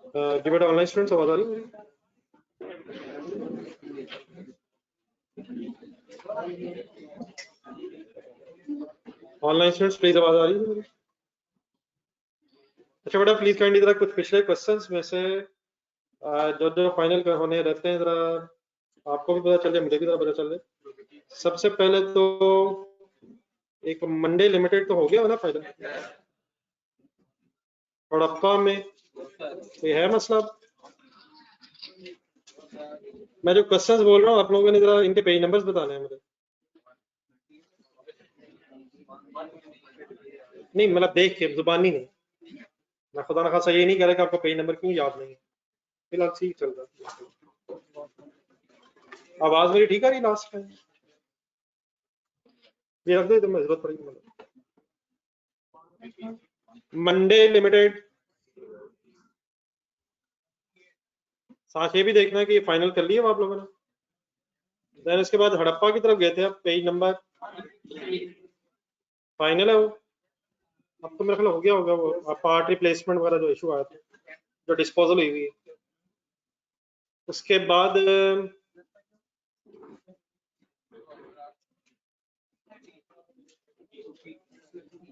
Give it online students, आवाज आ रही है? ऑनलाइन स्टूडेंट्स प्लीज, आवाज आ रही है? अच्छा बेटा प्लीज काइंडली जरा कुछ पिछले क्वेश्चंस में से जो जो फाइनल होने रहते हैं जरा आपको भी पता चल जाए, मुझे भी जरा पता चल जाए। सबसे पहले तो एक मंडे लिमिटेड तो हो गया ना फाइनल, हड़प्पा में ये है मसला। मैं जो क्वेश्चंस बोल रहा हूँ आप लोगों ने जरा इनके पेज नंबर्स बताने हैं मुझे। नहीं मतलब देख के, जुबानी नहीं। मैं खुदा ना खासा ये नहीं कह रहा कि आपको पेज नंबर क्यों याद नहीं है, फिलहाल ठीक चल रहा है। आवाज मेरी ठीक आ रही लास्ट टाइम? ये रख दो, तो जरूरत पड़ेगी मतलब। मंडे लिमिटेड, साथ ये भी देखना है कि ये फाइनल कर लिया आप लोगों ने। देन इसके बाद हड़प्पा की तरफ गए थे आप, पेज नंबर फाइनल है वो। अब तो मेरे ख्याल हो गया होगा वो पार्ट रिप्लेसमेंट वगैरह जो इशू आया था, जो डिस्पोजल हुई हुई है। उसके बाद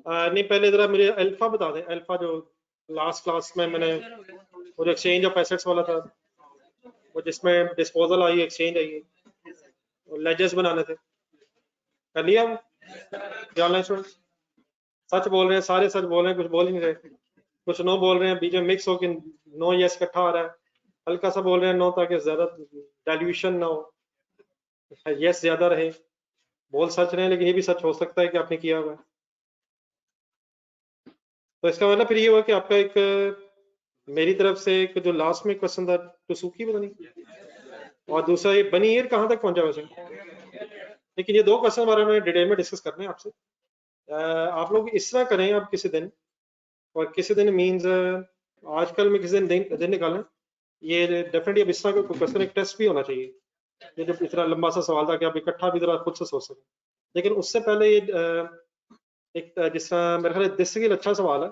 नहीं पहले जरा मुझे अल्फा बता दें। अल्फा जो लास्ट क्लास में मैंने वो जो एक्सचेंज ऑफ एसेट्स वाला था, वो जिसमें डिस्पोजल आई, एक्सचेंज आई, लेजर्स बनाने थे, कर लिया वो? ऑनलाइन स्टूडेंट्स सच बोल रहे हैं, सारे सच बोल रहे हैं, कुछ बोल ही नहीं रहे। कुछ नो बोल रहे हैं, बीच में मिक्स हो कि नो यस इकट्ठा आ रहा है। हल्का सा बोल रहे हैं नो ताकि ज्यादा डाइल्यूशन ना हो, यस ज्यादा रहे। बोल सच रहे हैं लेकिन ये भी सच हो सकता है कि आपने किया हुआ है। तो इसका मतलब फिर ये हुआ कि आपका एक मेरी तरफ से एक जो लास्ट में क्वेश्चन था टुसुकी पता नहीं, और दूसरा ये बनी ईयर कहाँ तक पहुंचा वैसे। लेकिन ये दो क्वेश्चन हमारे में डिटेल में डिस्कस करने हैं आपसे। आप लोग इस तरह करें आप किसी दिन, और किसी दिन मीन्स आजकल में किसी दिन निकालें। ये डेफिनेटली अब इस तरह का क्वेश्चन एक टेस्ट भी होना चाहिए। ये जो इतना लंबा सा सवाल था कि आप इकट्ठा भी जरा खुद से सोच सकें। लेकिन उससे पहले ये एक जिस तरह मेरे ख्याल दिस स्किल अच्छा सवाल है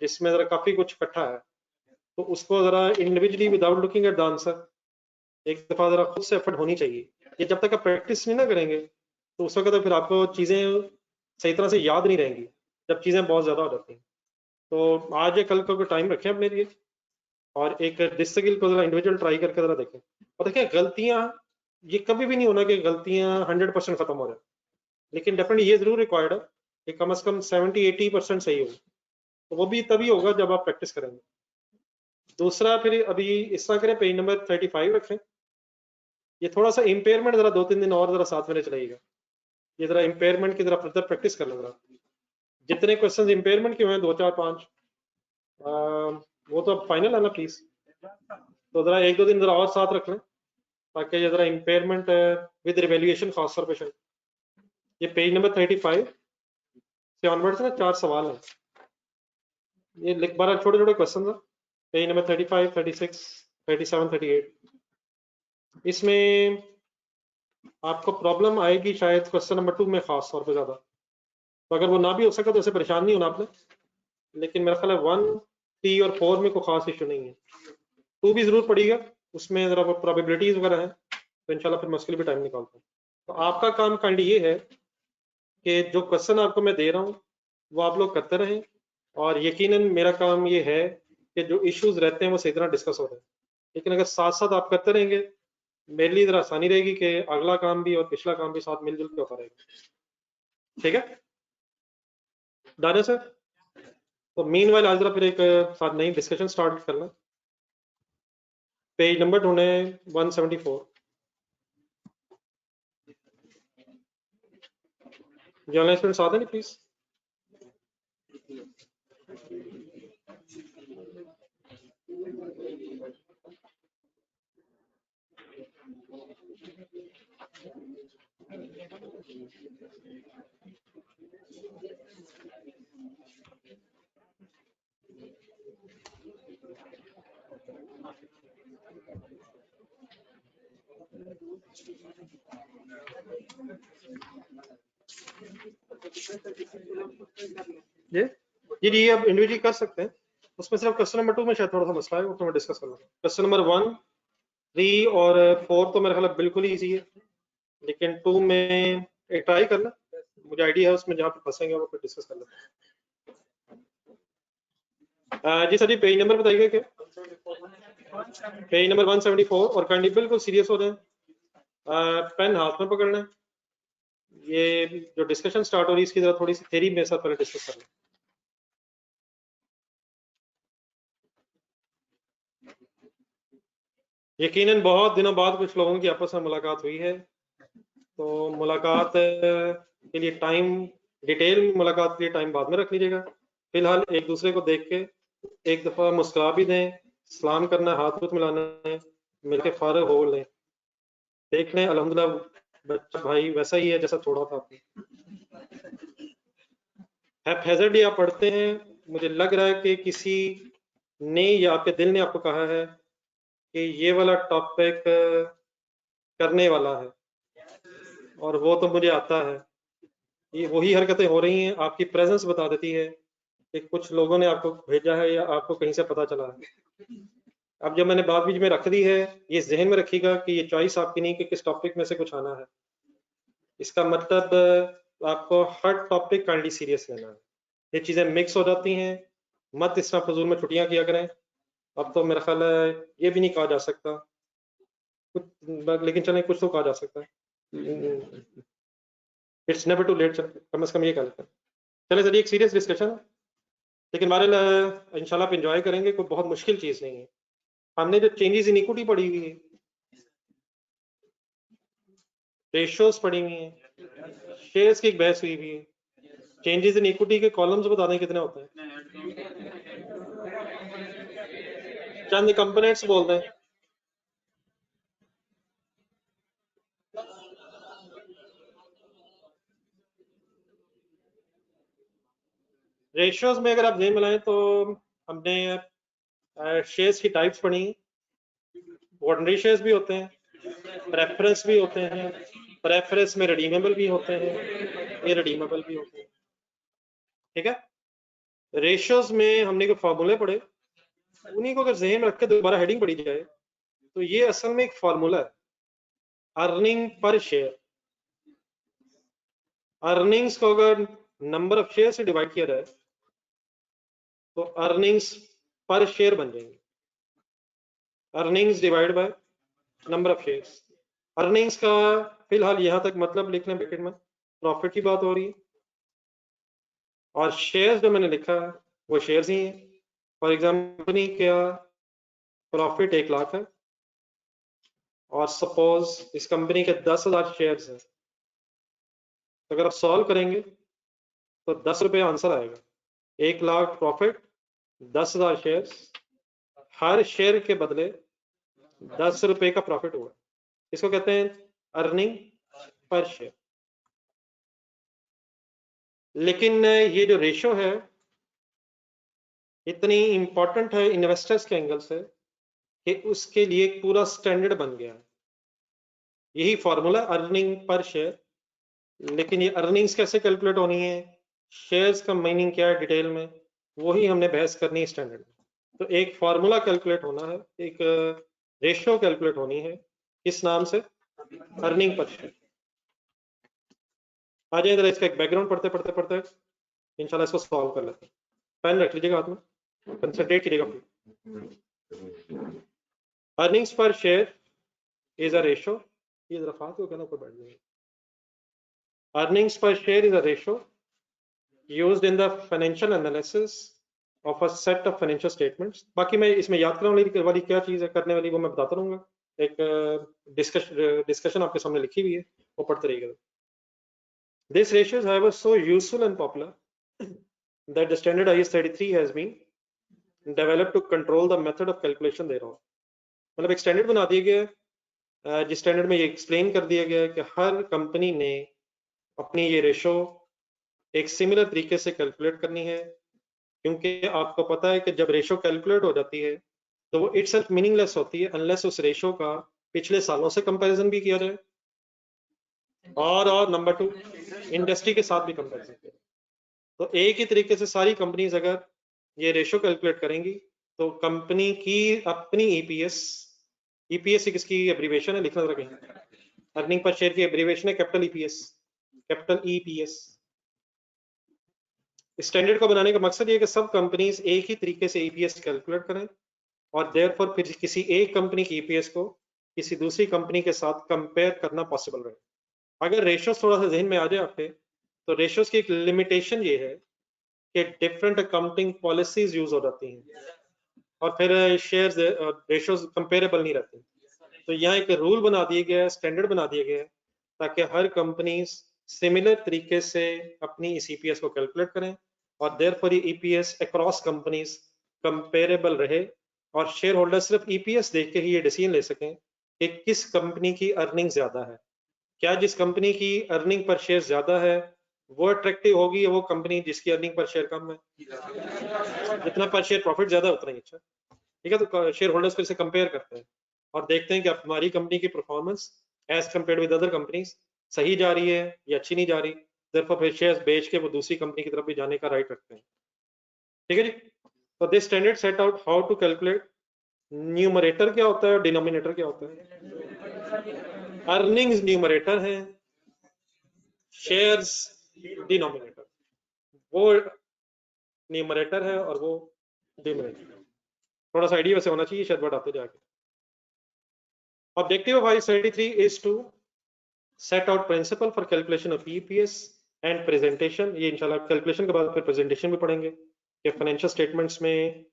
जिसमें जरा काफी कुछ इकट्ठा है, तो उसको जरा individually without looking at the answer एक दफा जरा खुद से एफर्ट होनी चाहिए। ये जब तक आप प्रैक्टिस नहीं ना करेंगे तो उस वक्त तो फिर आपको चीजें सही तरह से याद नहीं रहेंगी जब चीजें बहुत ज्यादा हो जाती हैं। तो आज या कल को टाइम रखें अपने लिए, और एक दिस स्किल को जरा इंडिविजुअल ट्राई करके जरा देखें। और देखिए गलतियां, ये कभी भी नहीं होना कि गलतियां 100% खत्म हो जाए, लेकिन डेफिनेटली ये जरूर रिक्वायर्ड है कि कम से कम 70-80% सही हो। तो वो भी तभी होगा जब आप प्रैक्टिस करेंगे। दूसरा फिर अभी इस तरह करें, पेज नंबर 35 रखें। ये थोड़ा सा इम्पेयरमेंट जरा 2-3 दिन और जरा साथ में चलाइएगा। ये जरा इम्पेयरमेंट की जरा फर्दर प्रैक्टिस कर लो जरा। जितने क्वेश्चन इम्पेयरमेंट के हुए हैं 2-4-5, वो तो अब फाइनल है ना प्लीज, तो जरा 1-2 दिन जरा और साथ रख लें ताकि ये जरा इम्पेयरमेंट विद रिवेल्युएशन खास तौर पे। ये पेज नंबर 35 से ऑनवर्ड ना 4 सवाल हैं। ये लिख 12 छोटे छोटे क्वेश्चन है, पेज नंबर 35, 36, 37, 38। इसमें आपको प्रॉब्लम आएगी शायद क्वेश्चन नंबर 2 में खास तौर पे ज्यादा। तो अगर वो ना भी हो सका तो ऐसे परेशान नहीं होना आपने, लेकिन मेरा ख्याल है 1, 3 और 4 में कोई खास इशू नहीं है। 2 भी जरूर पड़ेगा, उसमें जरा प्रोबेबिलिटीज वगैरह है, तो इंशाल्लाह फिर मुश्किल भी टाइम निकालता हूँ। तो आपका काम काइंड ये है कि जो क्वेश्चन आपको मैं दे रहा हूँ वो आप लोग करते रहें, और यकीनन मेरा काम ये है कि जो इश्यूज रहते हैं वो सही तरह डिस्कस हो रहे हैं। लेकिन अगर साथ साथ आप करते रहेंगे मेरे लिए जरा आसानी रहेगी कि अगला काम भी और पिछला काम भी साथ मिलजुल के होता रहेगा। ठीक है दानिया सर? तो मीन वाइल आज जरा फिर एक साथ नई डिस्कशन स्टार्ट करना। पेज नंबर ढूंढे 174। जर्नलिस्ट साथ है नहीं प्लीज? ये आप इंडिविजुअली कर सकते हैं, उसमें सिर्फ क्वेश्चन नंबर 2 में शायद थोड़ा सा मसला है, वो तो मैं डिस्कस कर लूँगा। क्वेश्चन नंबर 1, 3 और 4 तो मेरा ख्याल बिल्कुल ही ईजी है, लेकिन 2 में एक ट्राई करना, मुझे आइडिया है उसमें, जहाँ पे फंसेंगे वो फिर डिस्कस कर लेते हैं। जी सर जी, पेज नंबर बताइएगा क्या? पेज नंबर 174, और काइंडली बिल्कुल सीरियस हो जाए, पेन हाथ में पकड़ना है। ये जो डिस्कशन स्टार्ट हो रही है इसकी जरा थोड़ी सी थ्योरी मेरे साथ पहले डिस्कस कर लें। यकीनन बहुत दिनों बाद कुछ लोगों की आपस में मुलाकात हुई है, तो मुलाकात के लिए टाइम, डिटेल मुलाकात के लिए टाइम बाद में रख लीजिएगा। फिलहाल एक दूसरे को देख के एक दफा मुस्कुरा भी दें, सलाम करना, हाथ हाथ मिलाना है, मिलके फारग हो लें, देख लें अल्हम्दुलिल्लाह बच्चा भाई वैसा ही है जैसा छोड़ा था आपने। हैप्पी आप पढ़ते हैं, मुझे लग रहा है कि किसी ने या आपके दिल ने आपको कहा है कि ये वाला टॉपिक करने वाला है, और वो तो मुझे आता है। ये वही हरकतें हो रही हैं, आपकी प्रेजेंस बता देती है कि कुछ लोगों ने आपको भेजा है या आपको कहीं से पता चला है। अब जब मैंने बात बीच में रख दी है, ये जहन में रखिएगा कि ये चॉइस आपकी नहीं कि किस टॉपिक में से कुछ आना है। इसका मतलब आपको हर टॉपिक काइंडली सीरियस लेना है। ये चीज़ें मिक्स हो जाती हैं, मत इस तरह फजूल में छुट्टियां किया करें। अब तो मेरा ख्याल है ये भी नहीं कहा जा सकता कुछ, लेकिन चलें कुछ तो कहा जा सकता है। इट्स नेवर टू लेट, कम से कम ये कह लेते हैं। चले सर, एक सीरियस डिस्कशन है, लेकिन हमारे इंशाल्लाह आप इंजॉय करेंगे, कोई बहुत मुश्किल चीज़ नहीं है। हमने जो चेंजेस इन इक्विटी पढ़ी हुई है, रेशियोज पढ़ी हुई हैं, शेयर्स की एक बहस हुई हुई है, चेंजेस इन इक्विटी के कॉलम्स बता दें कितने होते हैं, चंद कंपोनेंट्स बोल दें। रेशियोज में अगर आप जेब मिलाएं तो हमने शेयर्स की टाइप्स पढ़ी, ऑर्डिनरी शेयर्स भी होते हैं, प्रेफरेंस भी होते हैं, प्रेफरेंस में रिडीमेबल भी होते हैं, इररिडीमेबल भी होते हैं, ठीक है। रेशियोज में हमने जो फार्मूले पढ़े, उन्हीं को अगर जहन में रख के दोबारा हेडिंग पढ़ी जाए तो ये असल में एक फार्मूला है, अर्निंग पर शेयर। अर्निंग्स को अगर नंबर ऑफ शेयर से डिवाइड किया जाए तो अर्निंग्स पर शेयर बन जाएंगे, earnings divide by number of shares. Earnings का फिलहाल यहां तक मतलब लिखना ब्रैकेट में, प्रॉफिट की बात हो रही है, और शेयर्स जो मैंने लिखा है वो शेयर्स ही हैं। फॉर एग्जाम्पल कंपनी का प्रॉफिट 1 लाख है, और सपोज इस कंपनी के 10,000 शेयर्स हैं, तो अगर आप सॉल्व करेंगे तो 10 रुपये आंसर आएगा। 1 लाख प्रॉफिट, 10,000 शेयर्स, हर शेयर के बदले 10 रुपए का प्रॉफिट हुआ, इसको कहते हैं अर्निंग पर शेयर। लेकिन ये जो रेशो है इतनी इंपॉर्टेंट है इन्वेस्टर्स के एंगल से कि उसके लिए एक पूरा स्टैंडर्ड बन गया है, यही फॉर्मूला अर्निंग पर शेयर। लेकिन ये अर्निंग्स कैसे कैलकुलेट होनी है, शेयर्स का मीनिंग क्या है डिटेल में, वही हमने बहस करनी है स्टैंडर्ड में। तो एक फार्मूला कैलकुलेट होना है, एक रेशियो कैलकुलेट होनी है, किस नाम से, अर्निंग पर शेयर। आ जाए जरा, इसका एक बैकग्राउंड पढ़ते पढ़ते पढ़ते इंशाल्लाह इसको सॉल्व कर लेते हैं। पेन रख लीजिएगा हाथ में, कंसंट्रेट कीजिएगा। अर्निंग्स पर शेयर इज अ रेशियो, ये जरा फात को कहना ऊपर बैठ जाएगा। अर्निंग्स पर share is a ratio used in the financial analysis of a set of financial statements। बाकी मैं इसमें याद कराने वाली क्या चीज़ है करने वाली, वो मैं बताता रहूँगा। एक डिस्कशन आपके सामने लिखी हुई है, वो पढ़ते रहिएगा। This ratio is however so useful and popular that the standard IS 33 has been developed to control the method of calculation thereof। मतलब एक स्टैंडर्ड बना दिया गया, जिस स्टैंडर्ड में ये एक्सप्लेन कर दिया गया है कि हर कंपनी ने अपनी ये रेशो एक सिमिलर तरीके से कैलकुलेट करनी है, क्योंकि आपको पता है कि जब रेशो कैलकुलेट हो जाती है तो वो इटसेल्फ मीनिंगलेस होती है अनलेस उस रेशो का पिछले सालों से कंपैरिजन भी किया जाए, और नंबर 2 इंडस्ट्री के साथ भी कंपैरिजन किया। तो एक ही तरीके से सारी कंपनीज अगर ये रेशो कैलकुलेट करेंगी तो कंपनी की अपनी ईपीएस, ईपीएस किसकी एब्रीवेशन है, लिखना जरा कहीं, अर्निंग पर शेयर की एब्रीवेशन है capital EPS, capital EPS. Standard को बनाने का मकसद ये है कि सब कंपनीज एक ही तरीके से ईपीएस कैलकुलेट करें और देयरफॉर फिर किसी एक कंपनी की ईपीएस को किसी दूसरी कंपनी के साथ कंपेयर करना पॉसिबल रहे। अगर रेशियोज थोड़ा सा जहन में आ जाए आपके, तो रेशियोज की एक लिमिटेशन ये है कि डिफरेंट अकाउंटिंग पॉलिसीज यूज हो जाती हैं और फिर शेयर्स रेशियोज कंपेरेबल नहीं रहते। तो यहाँ एक रूल बना दिया गया है, स्टैंडर्ड बना दिया गया है ताकि हर कंपनी सिमिलर तरीके से अपनी इस ईपीएस को कैलकुलेट करें और देयरफॉर ये ईपीएस अक्रॉस कंपनीज कंपेरेबल रहे और शेयर होल्डर सिर्फ ईपीएस देख के ही ये डिसीजन ले सकें कि किस कंपनी की अर्निंग ज्यादा है। क्या जिस कंपनी की अर्निंग पर शेयर ज्यादा है वो अट्रैक्टिव होगी या वो कंपनी जिसकी अर्निंग पर शेयर कम है? जितना पर शेयर प्रॉफिट ज्यादा उतना ही अच्छा। ठीक है, तो शेयर होल्डर्स फिर से कंपेयर करते हैं और देखते हैं कि हमारी कंपनी की performance as compare with other companies सही जा रही है या अच्छी नहीं जा रही, देयरफॉर फिर शेयर्स बेच के वो दूसरी कंपनी की तरफ भी जाने का राइट रखते हैं। ठीक है जी। तो this standard set out how to calculate numerator क्या होता है और डिनोमिनेटर क्या होता है। अर्निंग्स न्यूमरेटर है, शेयर्स डिनोमिनेटर, वो न्यूमरेटर है और वो डिनोमिनेटर। थोड़ा सा आइडिया वैसे होना चाहिए शायद वर्ड आते जाके। Objective of IAS 33 is to set out principle for calculation of EPS and presentation। ये इंशाल्लाह कैलकुलेशन के बाद फिर प्रेजेंटेशन भी पढ़ेंगे कि फाइनेंशियल स्टेटमेंट्स में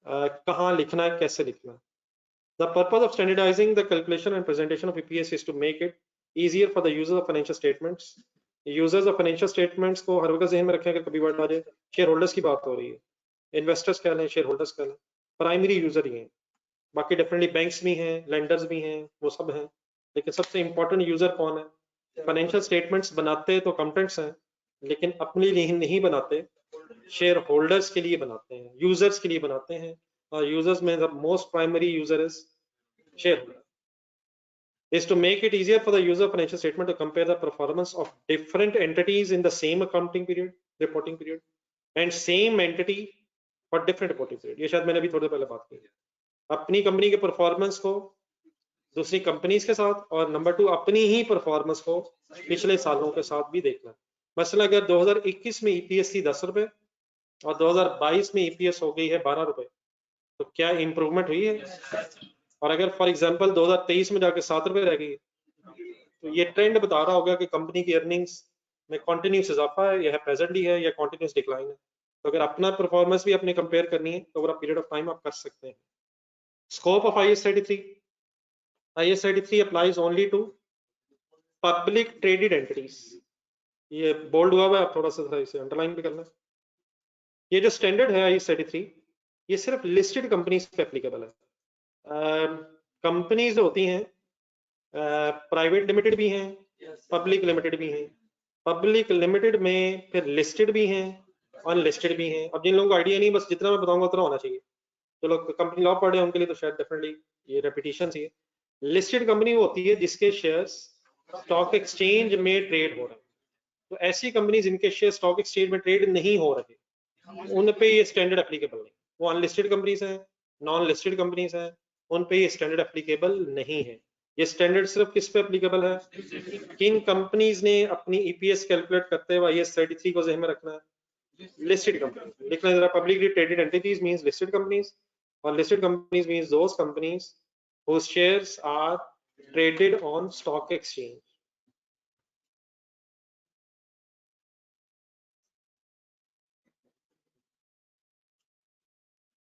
कहाँ लिखना है, कैसे लिखना है। The purpose of standardizing the calculation and presentation of EPS is to make it easier for the users of financial statements। Users of financial statements को हर वक्त ज़हन में रखें, अगर कभी वर्ड आ जाए, शेयर होल्डर्स की बात हो रही है, इन्वेस्टर्स क्या लें, शेयर होल्डर्स क्या लें, प्राइमरी यूजर ही हैं। बाकी डेफिनेटली बैंक्स भी हैं, लेंडर्स भी हैं, वो सब हैं, लेकिन सबसे इंपॉर्टेंट यूजर कौन है? फाइनेंशियल स्टेटमेंट्स बनाते तो अकाउंटेंट्स हैं, लेकिन अपने लिए नहीं बनाते, शेयर होल्डर्स के लिए बनाते हैं, यूजर्स के लिए बनाते हैं। और यूजर्स में the most primary user is shareholder। Is to make it easier for the user of financial statement to compare the performance of different entities in the same accounting period, reporting period, and same entity for different reporting period। ये शायद मैंने अभी थोड़ी देर पहले बात की। अपनी company के परफॉर्मेंस को दूसरी कंपनीज के साथ और नंबर 2 अपनी ही परफॉर्मेंस को पिछले सालों के साथ भी देखना। मसला अगर 2021 में ईपीएस थी 10 रुपए और 2022 में ईपीएस हो गई है 12 रुपए, तो क्या इंप्रूवमेंट हुई है? और अगर फॉर एग्जांपल 2023 में जाके 7 रुपए रह गई, तो ये ट्रेंड बता रहा होगा कि कंपनी की अर्निंग्स में कॉन्टिन्यूस इजाफा है या प्रेजेंटली है या कॉन्टिन्यूस डिक्लाइन है। तो अगर अपना परफॉर्मेंस भी अपने कंपेयर करनी है तो over a period of time आप कर सकते हैं। Scope of IAS 33, IAS 33 applies only to public traded entities। ये बोल्ड हुआ है, आप थोड़ा सा इसे अंडरलाइन भी करना। ये जो स्टैंडर्ड है IAS 33, ये सिर्फ लिस्टेड कंपनीज पे एप्लीकेबल है। कंपनीज होती हैं प्राइवेट लिमिटेड भी हैं, पब्लिक लिमिटेड भी हैं। पब्लिक लिमिटेड में फिर लिस्टेड भी हैं, अनलिस्टेड भी हैं। अब जिन लोगों को आइडिया नहीं, बस जितना मैं बताऊंगा उतना होना चाहिए। जो लोग कंपनी लॉ पढ़े हैं उनके लिए तो शायद डेफिनेटली ये रेपिटेशन ही है। लिस्टेड कंपनी वो होती है जिसके शेयर्स स्टॉक एक्सचेंज में ट्रेड हो रहे हैं। तो ऐसी कंपनी जिनके शेयर स्टॉक एक्सचेंज में ट्रेड नहीं हो रहे, उन पे ये स्टैंडर्ड एप्लीकेबल नहीं। वो अनलिस्टेड कंपनीज हैं, नॉन लिस्टेड कंपनीज हैं, उन पे ये स्टैंडर्ड एप्लीकेबल नहीं है। ये स्टैंडर्ड सिर्फ किस पे एप्लीकेबल है? किन कंपनीज ने अपनी ईपीएस कैलकुलेट करते हुए IAS 33 को ज़हन में रखना है? Listed company. लिखना जरा, publicly traded entities means listed companies और listed companies means those companies whose shares are traded on stock exchange।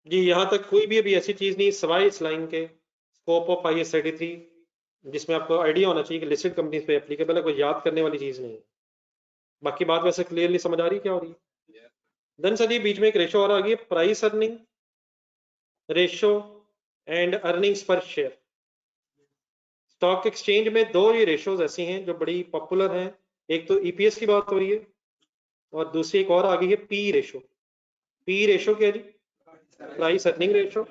जी, यहाँ तक कोई भी अभी ऐसी चीज नहीं सवाई इस लाइन के स्कोप ऑफ IAS 33 जिसमें आपको आइडिया होना चाहिए कि लिस्टेड कंपनीज पे एप्लीकेबल है, कोई याद करने वाली चीज नहीं है। बाकी बात वैसे क्लियरली समझ आ रही है क्या हो रही है? देन सर ये बीच में एक रेशो और आ गई है, price earning ratio and earnings पर शेयर। स्टॉक एक्सचेंज में दो ये रेशोज ऐसी हैं जो बड़ी पॉपुलर हैं। एक तो ईपीएस की बात हो रही है और दूसरी एक और आ गई है पी रेशो। पी रेशो क्या जी? Price earning ratio.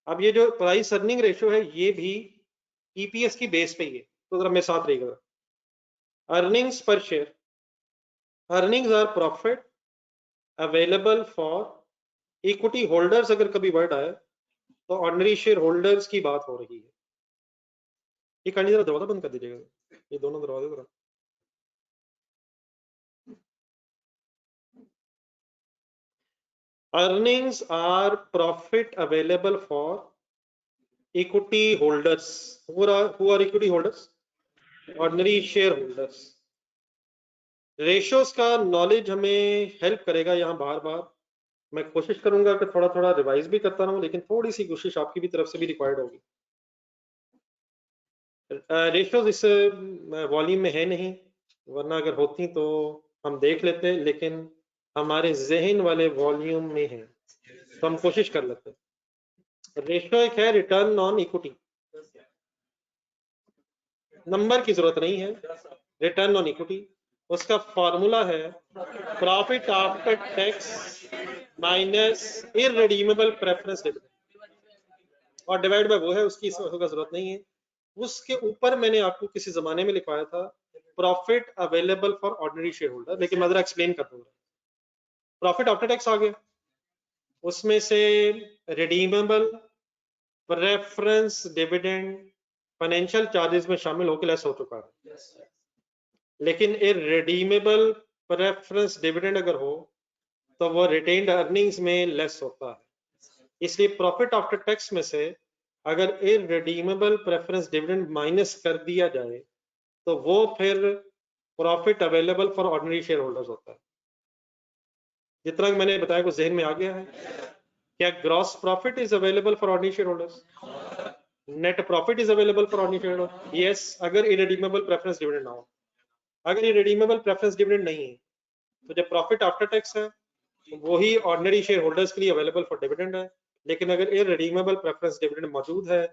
अब ये जो प्राइस अर्निंग रेशो है ये भी ईपीएस की बेस पे ही है, तो जरा मेरे साथ रहिएगा। अर्निंग्स पर share, earnings are profit available for equity holders अगर कभी वर्ड आए तो ऑर्डिनरी शेयर होल्डर्स की बात हो रही है। ये काइंडली जरा दरवाजा बंद कर दीजिएगा, ये दोनों दरवाजे जरा। Earnings are profit available for equity holders. Who are equity holders? Ordinary shareholders. Ratios का नॉलेज हमें हेल्प करेगा यहाँ बार बार। मैं कोशिश करूंगा कि थोड़ा थोड़ा रिवाइज भी करता रहूं, लेकिन थोड़ी सी कोशिश आपकी भी तरफ से भी रिक्वायर्ड होगी। रेशियोज इस वॉल्यूम में है नहीं, वरना अगर होती तो हम देख लेते, लेकिन हमारे जहन वाले वॉल्यूम में है तो हम कोशिश कर लेते। रेशियो एक है रिटर्न ऑन इक्विटी, नंबर की जरूरत नहीं है, रिटर्न ऑन इक्विटी। उसका फॉर्मूला है profit after tax minus irredeemable preference dividend, और डिवाइड बाय वो है, उसकी इसका जरूरत नहीं है। उसके ऊपर मैंने आपको किसी जमाने में लिखवाया था profit available for ordinary share holder, लेकिन मैं जरा एक्सप्लेन कर दूंगा। प्रॉफिट आफ्टर टैक्स आ गया, उसमें से redeemable preference dividend financial charges में शामिल होकर लेस हो चुका है, लेकिन इररिडीमेबल प्रेफरेंस डिविडेंड अगर हो तो वो रिटेन्ड अर्निंग्स में लेस होता है। इसलिए प्रॉफिट आफ्टर टैक्स में से अगर इररिडीमेबल प्रेफरेंस डिविडेंड माइनस कर दिया जाए तो वो फिर profit available for ordinary share holders होता है। जितना मैंने बताया कुछ जहन में आ गया है? क्या gross profit is available for ordinary share holders? Net profit is available for ordinary share holder? Yes, अगर इररिडीमेबल प्रेफरेंस डिविडेंड ना हो। अगर इररिडीमेबल प्रेफरेंस डिविडेंड नहीं है तो जब प्रॉफिट आफ्टर टैक्स है वही ऑर्डिनरी शेयर होल्डर्स के लिए अवेलेबल फॉर डिविडेंड है। लेकिन अगर इररिडीमेबल प्रेफरेंस डिविडेंड मौजूद है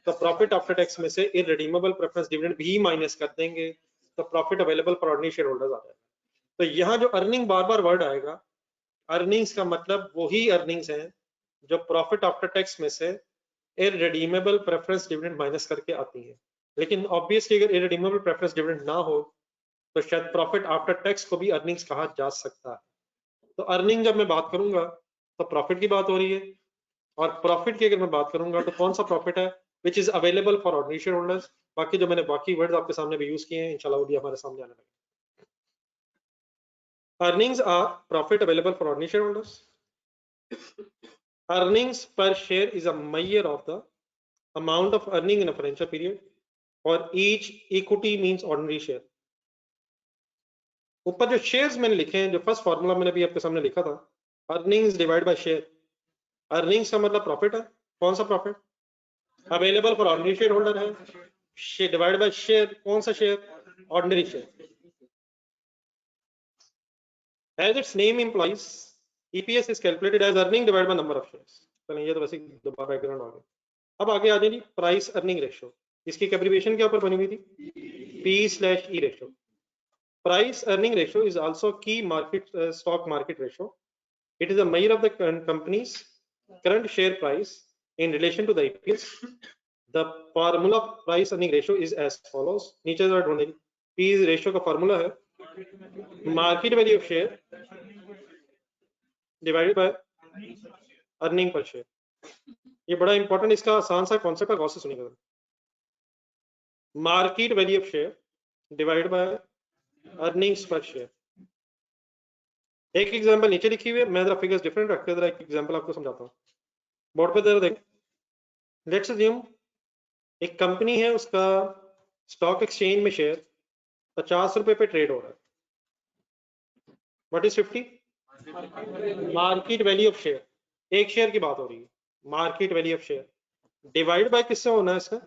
तो प्रॉफिट आफ्टर टैक्स में से इररिडीमेबल प्रेफरेंस डिविडेंड भी माइनस कर देंगे, तो profit available for ordinary share holders आ जाएगा। तो यहाँ जो अर्निंग बार बार वर्ड आएगा, अर्निंग्स का मतलब वही अर्निंग्स है जो प्रॉफिट आफ्टर टैक्स में से इररिडीमेबल प्रेफरेंस डिविडेंड माइनस करके आती है। लेकिन ऑब्वियसली अगर इररिडीमेबल प्रेफरेंस डिविडेंड ना हो तो शायद प्रॉफिट आफ्टर टैक्स को भी अर्निंग्स कहा जा सकता है। तो अर्निंग जब मैं बात करूंगा तो प्रॉफिट की बात हो रही है, और प्रॉफिट की अगर मैं बात करूंगा तो कौन सा प्रॉफिट है which is available for ordinary share holders. बाकी जो मैंने बाकी वर्ड्स आपके सामने भी यूज किए हैं इंशाल्लाह वो भी हमारे सामने आने लगे। Earnings are profit available for ordinary share holders. Earnings per share is a measure of the amount of earning in a financial period for each equity means ordinary share. ऊपर जो शेयर्स मैंने लिखे हैं, जो फर्स्ट फॉर्मूला मैंने भी आपके सामने लिखा था, earnings divide by share. Earnings का मतलब प्रॉफिट है। कौन सा profit? Available for ordinary share holder है, डिवाइड बाय शेयर। कौन सा share? Ordinary share. As it's name implies EPS is calculated as earning divided by number of shares। चलिए ये तो वैसे दोबारा बैकग्राउंड आ गया। अब आगे आ जाएगी प्राइस अर्निंग रेशियो। इसकी एब्रिविएशन क्या ऊपर बनी हुई थी? P/E ratio. Price earning ratio is also key market stock market ratio. It is a measure of the company's current share price in relation to the EPS. The formula of price earning ratio is as follows। नीचे जरा ढूंढेंगे। P ratio का formula है market value of share divided by earning per share. ये बड़ा important, इसका आसान सा कॉन्सेप्ट है, गौर से सुनिएगा। Market value of share divide by earnings पर शेयर। एक एग्जांपल नीचे लिखी हुई है, मैं जरा फिगर्स डिफरेंट रखते जरा एक एग्जांपल आपको समझाता हूँ। बोर्ड पे जरा देखें। लेट्स अज्यूम एक कंपनी है, उसका स्टॉक एक्सचेंज में शेयर 50 रुपए पे ट्रेड हो रहा है। What is 50? Market value of share. एक शेयर की बात हो रही है, market value of share divide by किससे होना है इसका?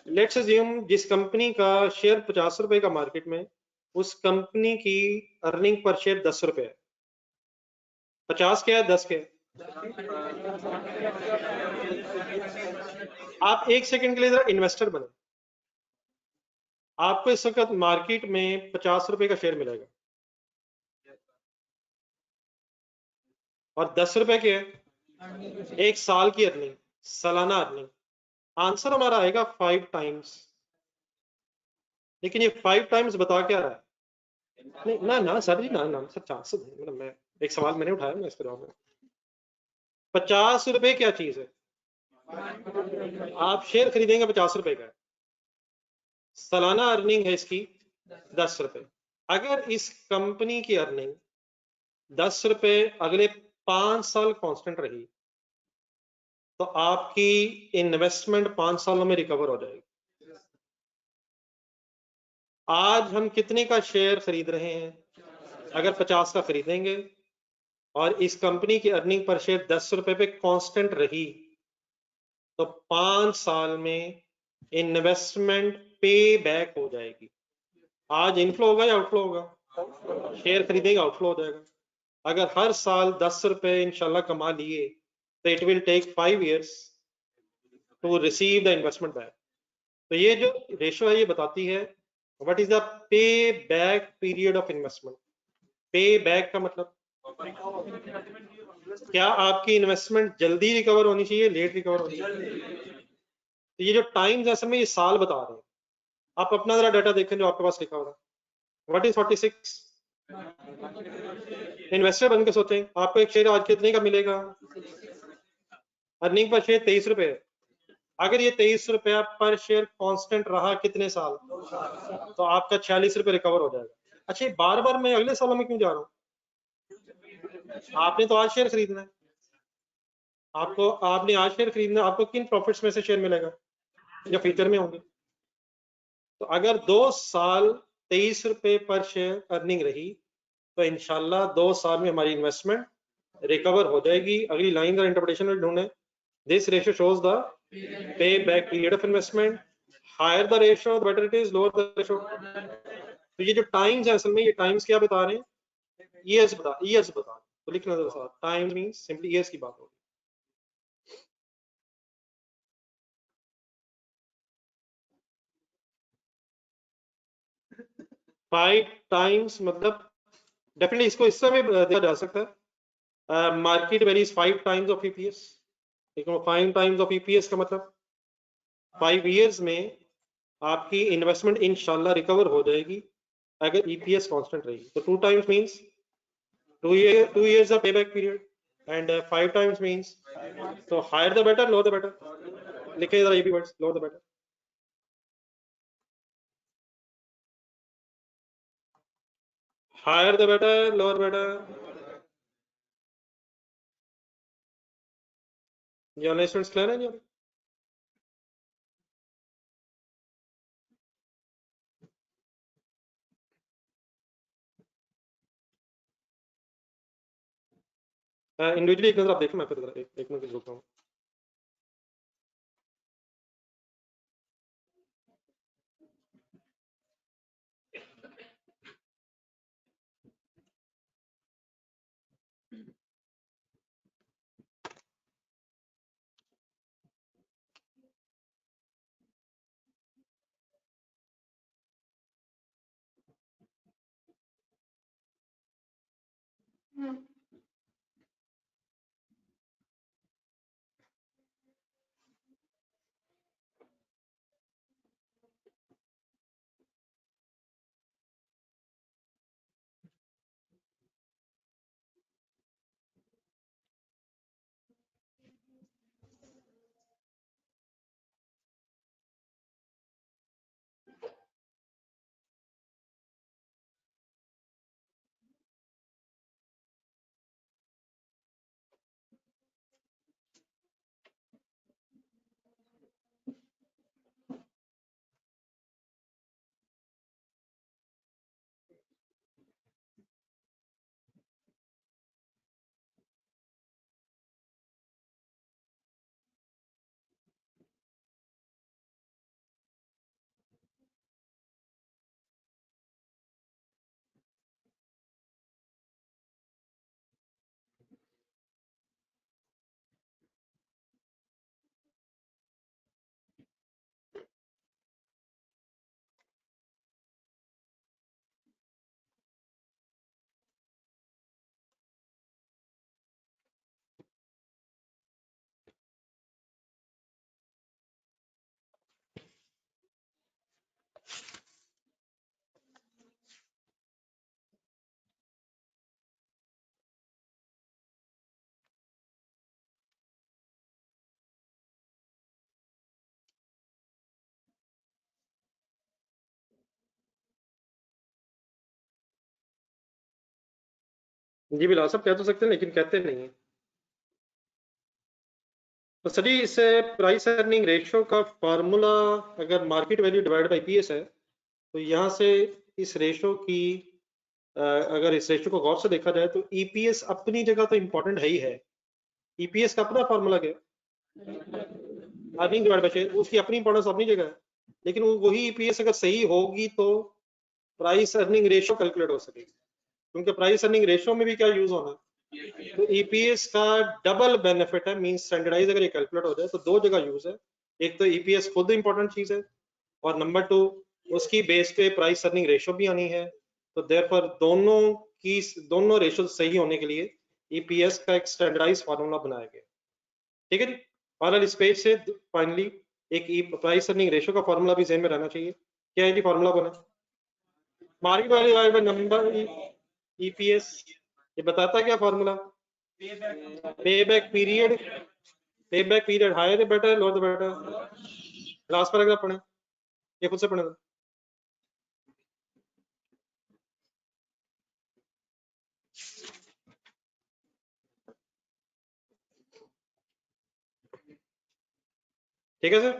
लेट्स अज्यूम जिस कंपनी का शेयर 50 रुपए का मार्केट में, उस कंपनी की अर्निंग पर शेयर 10 रुपए है। 50 क्या है, 10 क्या है? आप एक सेकंड के लिए जरा इन्वेस्टर बने। आपको इस वक्त मार्केट में 50 रुपए का शेयर मिलेगा और 10 रुपए के है एक साल की अर्निंग, सालाना अर्निंग। आंसर हमारा आएगा 5 टाइम्स। लेकिन ये 5 टाइम्स बता क्या रहा है? नहीं ना ना सर जी, ना ना सर, चांसेस मतलब मैं एक सवाल मैंने उठाया, मैं इस पर जवाब ₹50 क्या चीज है? आप शेयर खरीदेंगे ₹50 का, सालाना अर्निंग है इसकी ₹10। अगर इस कंपनी की अर्निंग ₹10 अगले 5 साल कांस्टेंट रही तो आपकी इन्वेस्टमेंट 5 सालों में रिकवर हो जाएगी। आज हम कितने का शेयर खरीद रहे हैं? अगर 50 का खरीदेंगे और इस कंपनी की अर्निंग पर शेयर ₹10 पे कांस्टेंट रही तो 5 साल में इन्वेस्टमेंट पे बैक हो जाएगी। आज इनफ्लो होगा या आउटफ्लो होगा? शेयर खरीदेंगे आउटफ्लो हो जाएगा। अगर हर साल ₹10 इंशाल्लाह कमा लिए तो it will take 5 years to receive the investment back. तो ये जो रेशो है ये बताती है what is the pay back period of investment. Pay back का मतलब क्या आपकी इन्वेस्टमेंट जल्दी रिकवर होनी चाहिए, लेट रिकवर होनी चाहिए? तो ये जो टाइम्स असल में ये साल बता रहे हैं। आप अपना जरा डाटा देखें जो आपके पास लिखा होगा। What is 46? इन्वेस्टर बन के सोचें आपको एक शेयर आज कितने का मिलेगा? अर्निंग पर शेयर ₹23 है। अगर ये ₹23 पर शेयर कांस्टेंट रहा कितने साल तो आपका ₹46 रिकवर हो जाएगा। अच्छा बार बार मैं अगले सालों में क्यों जा रहा हूँ? आपने तो आज शेयर खरीदना है, आपने आज शेयर खरीदना, आपको किन प्रॉफिट्स में से शेयर मिलेगा जो फ्यूचर में होंगे। तो अगर 2 साल ₹23 पर शेयर अर्निंग रही तो इंशाल्लाह 2 साल में हमारी इन्वेस्टमेंट रिकवर हो जाएगी। अगली लाइन का इंटरप्रिटेशन में ढूंढे। This ratio shows the pay back period of investment. Higher the ratio the better it is, lower the ratio. तो ये जो टाइम्स है असल में ये टाइम्स क्या बता रहे हैं? ईयर्स बता रहे हैं। तो लिखना जरा साथ, टाइम मींस सिंपली ईयर्स की बात होगी। 5 टाइम्स मतलब डेफिनेटली इसको इस समय देखा जा सकता है। Market values 5 times of EPS. ठीक है, 5 टाइम्स ऑफ ईपीएस का मतलब 5 इयर्स में आपकी इन्वेस्टमेंट इंशाल्लाह रिकवर हो जाएगी अगर ईपीएस कांस्टेंट रही। तो 2 times means 2 years of payback period and 5 times means so higher the better, lower the better. लिखे जरा ये भी words, lower the better. Higher the better, lower better. ये ऑनलाइन स्टूडेंट्स क्लियर है नहीं? इंडिविजुअली एक नजर आप देखें, मैं फिर एक मिनट रुकता हूँ। जी बिलाल साहब कह तो सकते हैं लेकिन कहते नहीं है। तो सभी इससे प्राइस अर्निंग रेशियो का फार्मूला अगर market value divide by PS है, तो यहाँ से इस रेशियो की अगर इस रेशियो को गौर से देखा जाए तो ईपीएस अपनी जगह तो इंपॉर्टेंट है ही है। ईपीएस का अपना फार्मूला क्या है? अर्निंग डिवाइड बाई शेयर, उसकी अपनी इंपॉर्टेंस अपनी जगह है, लेकिन वही ईपीएस अगर सही होगी तो प्राइस अर्निंग रेशियो कैलकुलेट हो सकेगी, क्योंकि प्राइस अर्निंग रेशियो में भी क्या यूज होना है, तो ईपीएस का डबल बेनिफिट है, मींस स्टैंडर्डाइज अगर ये कैलकुलेट हो जाए तो दो जगह यूज है। एक तो ईपीएस खुद इंपॉर्टेंट चीज है, और नंबर टू उसकी बेस पे प्राइस अर्निंग रेशियो भी आनी है। तो देयरफॉर दोनों रेशियो सही होने के लिए ईपीएस का एक स्टैंडर्डाइज फार्मूला बनाया गया। ठीक है जी। और इस पेज से फाइनली एक प्राइस अर्निंग रेशियो का फार्मूला भी ज़हन में रहना चाहिए। क्या है जी फार्मूला बना? Market value divided by number EPS. ये बताता है क्या formula? Payback period. Payback period higher the better, lower the better. Last paragraph पढ़े, ये खुद से पढ़े। ठीक है सर।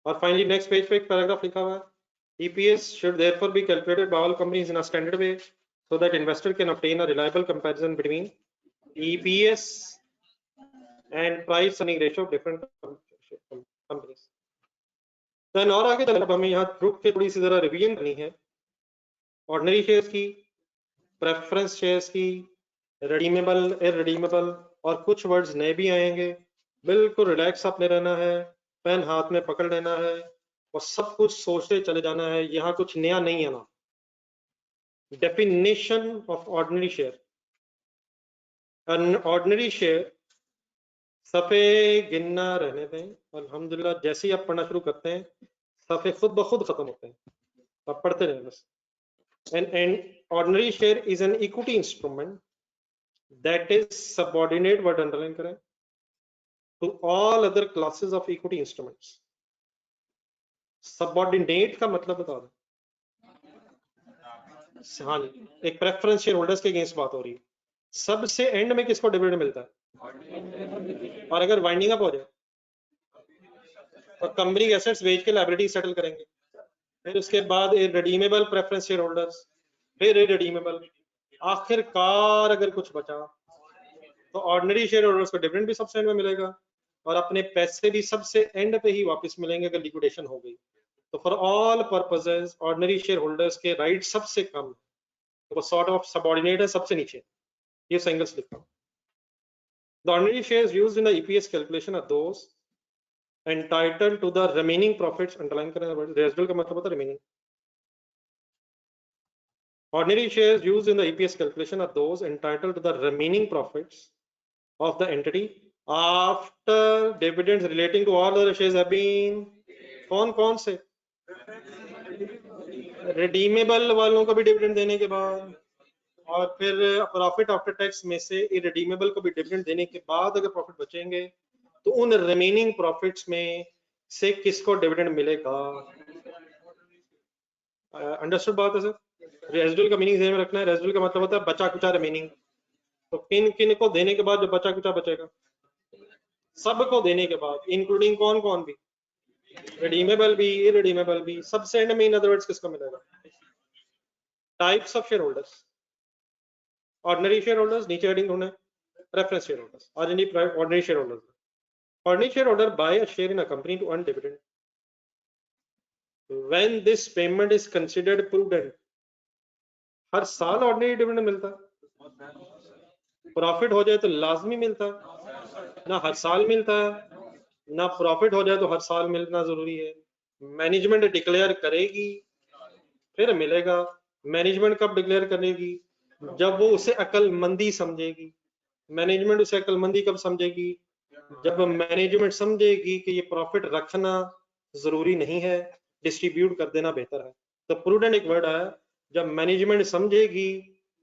और फाइनली नेक्स्ट पेज पे एक पैराग्राफ लिखा हुआ है, EPS should therefore be calculated by all companies in a standard way so that investor can obtain a reliable comparison between EPS and price earning ratio of different companies। Then और आगे चलकर हमें यहाँ group के थोड़ी सी जरा revision करनी है। ऑर्डिनरी शेयर्स की, प्रेफरेंस शेयर्स की, रिडीमेबल, इररिडीमेबल, और कुछ वर्ड्स नए भी आएंगे। बिल्कुल रिलैक्स आपने रहना है, पेन हाथ में पकड़ लेना है और सब कुछ सोचते चले जाना है, यहाँ कुछ नया नहीं है ना। Definition of ordinary share. Ordinary share सफ़े गिनना रहने दें, अल्हम्दुलिल्लाह जैसे ही आप पढ़ना शुरू करते हैं सफ़े खुद ब खुद खत्म होते हैं, आप पढ़ते रहें बस। An ordinary share is an equity instrument that is subordinate, word underline करें, to all other classes of equity instruments. Subordinate का मतलब बता दें। हाँ जी, एक प्रेफरेंस शेयर होल्डर्स के अगेंस्ट बात हो रही है। सबसे एंड में किसको डिविडेंड मिलता है? और अगर वाइंडिंग अप हो जाए तो कंपनी के एसेट्स बेच के लायबिलिटी सेटल करेंगे, फिर उसके बाद रिडीमेबल प्रेफरेंस शेयर होल्डर्स, फिर रिडीमेबल, आखिरकार अगर कुछ बचा तो ऑर्डिनरी शेयर होल्डर्स को डिविडेंड भी सबसे एंड में मिलेगा और अपने पैसे भी सबसे एंड पे ही वापस मिलेंगे अगर लिक्विडेशन हो गई। तो for all purposes ordinary share holders के राइट सबसे कम है, तो सॉर्ट ऑफ सबऑर्डिनेट है सबसे नीचे, ये सिंगल्स लिखा हूं। The ordinary shares used in the EPS calculation are those entitled to the remaining profits, underline करें, residual का मतलब होता है remaining। Ordinary shares used in the EPS calculation are those entitled to the remaining profits of the entity after dividends relating to all other shares have been, कौन से? Redeemable वालों को भी डिविडेंड देने के बाद, और फिर प्रॉफिट आफ्टर टैक्स में से इररिडीमेबल को भी डिविडेंड देने के बाद अगर प्रॉफिट बचेंगे तो उन रिमेनिंग प्रॉफिट्स में से किसको डिविडेंड मिलेगा। अंडरस्टूड बात है सर? रेजिडुअल का मीनिंग ध्यान में रखना है। रेजिडुअल का मतलब होता है बचा कुचा रिमेनिंग। तो किन किन को देने के बाद जो बचा कुचा बचेगा? सबको देने के बाद, इंक्लूडिंग कौन कौन भी, रिडीमेबल भी, इररिडीमेबल भी, सबसे एंड में इन अदर वर्ड्स किसको मिलेगा? Types of share holders, ordinary share holders, नीचे हेडिंग ढूंढे, preference share holders, ordinary share holders. Ordinary shareholder buy a share in a company to earn dividend. When this payment is considered prudent, हर साल ordinary dividend मिलता है, profit हो जाए तो लाजमी मिलता है, ना हर साल मिलता है, ना प्रॉफिट हो जाए तो हर साल मिलना जरूरी है। मैनेजमेंट डिक्लेयर करेगी फिर मिलेगा। मैनेजमेंट कब डिक्लेयर करेगी? जब वो उसे अक्लमंदी समझेगी। मैनेजमेंट उसे अक्लमंदी कब समझेगी? जब मैनेजमेंट समझेगी कि ये प्रॉफिट रखना जरूरी नहीं है, डिस्ट्रीब्यूट कर देना बेहतर है। तो प्रूडेंट एक वर्ड आया, जब मैनेजमेंट समझेगी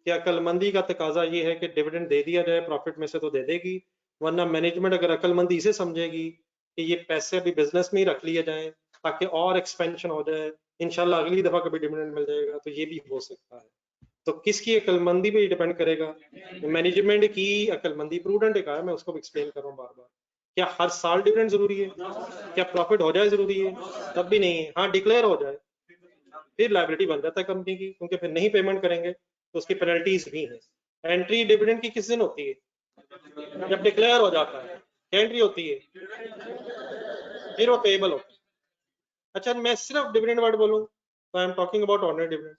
कि अक्लमंदी का तकाजा ये है कि डिविडेंड दे दिया जाए प्रॉफिट में से तो दे देगी, वरना मैनेजमेंट अगर अक्लमंदी से समझेगी कि ये पैसे अभी बिजनेस में ही रख लिए जाए ताकि और एक्सपेंशन हो जाए, इंशाल्लाह अगली दफा कभी डिविडेंड मिल जाएगा, तो ये भी हो सकता है। तो किसकी अक्लमंदी पे डिपेंड करेगा? मैनेजमेंट की अक्लमंदी। प्रूडेंट एक है, मैं उसको एक्सप्लेन कर रहा हूँ बार बार। क्या हर साल डिविडेंड जरूरी है? क्या प्रॉफिट हो जाए जरूरी है? तब भी नहीं है। हाँ, डिक्लेयर हो जाए फिर लायबिलिटी बन जाता है कंपनी की, क्योंकि फिर नहीं पेमेंट करेंगे तो उसकी पेनल्टीज भी है। एंट्री डिविडेंड की किस दिन होती है? जब डिक्लेयर हो जाता है। क्या एंट्री होती है? फिर वो पेएबल होता है। अच्छा, मैं सिर्फ डिविडेंड वर्ड बोलूं तो I am talking about ordinary dividend.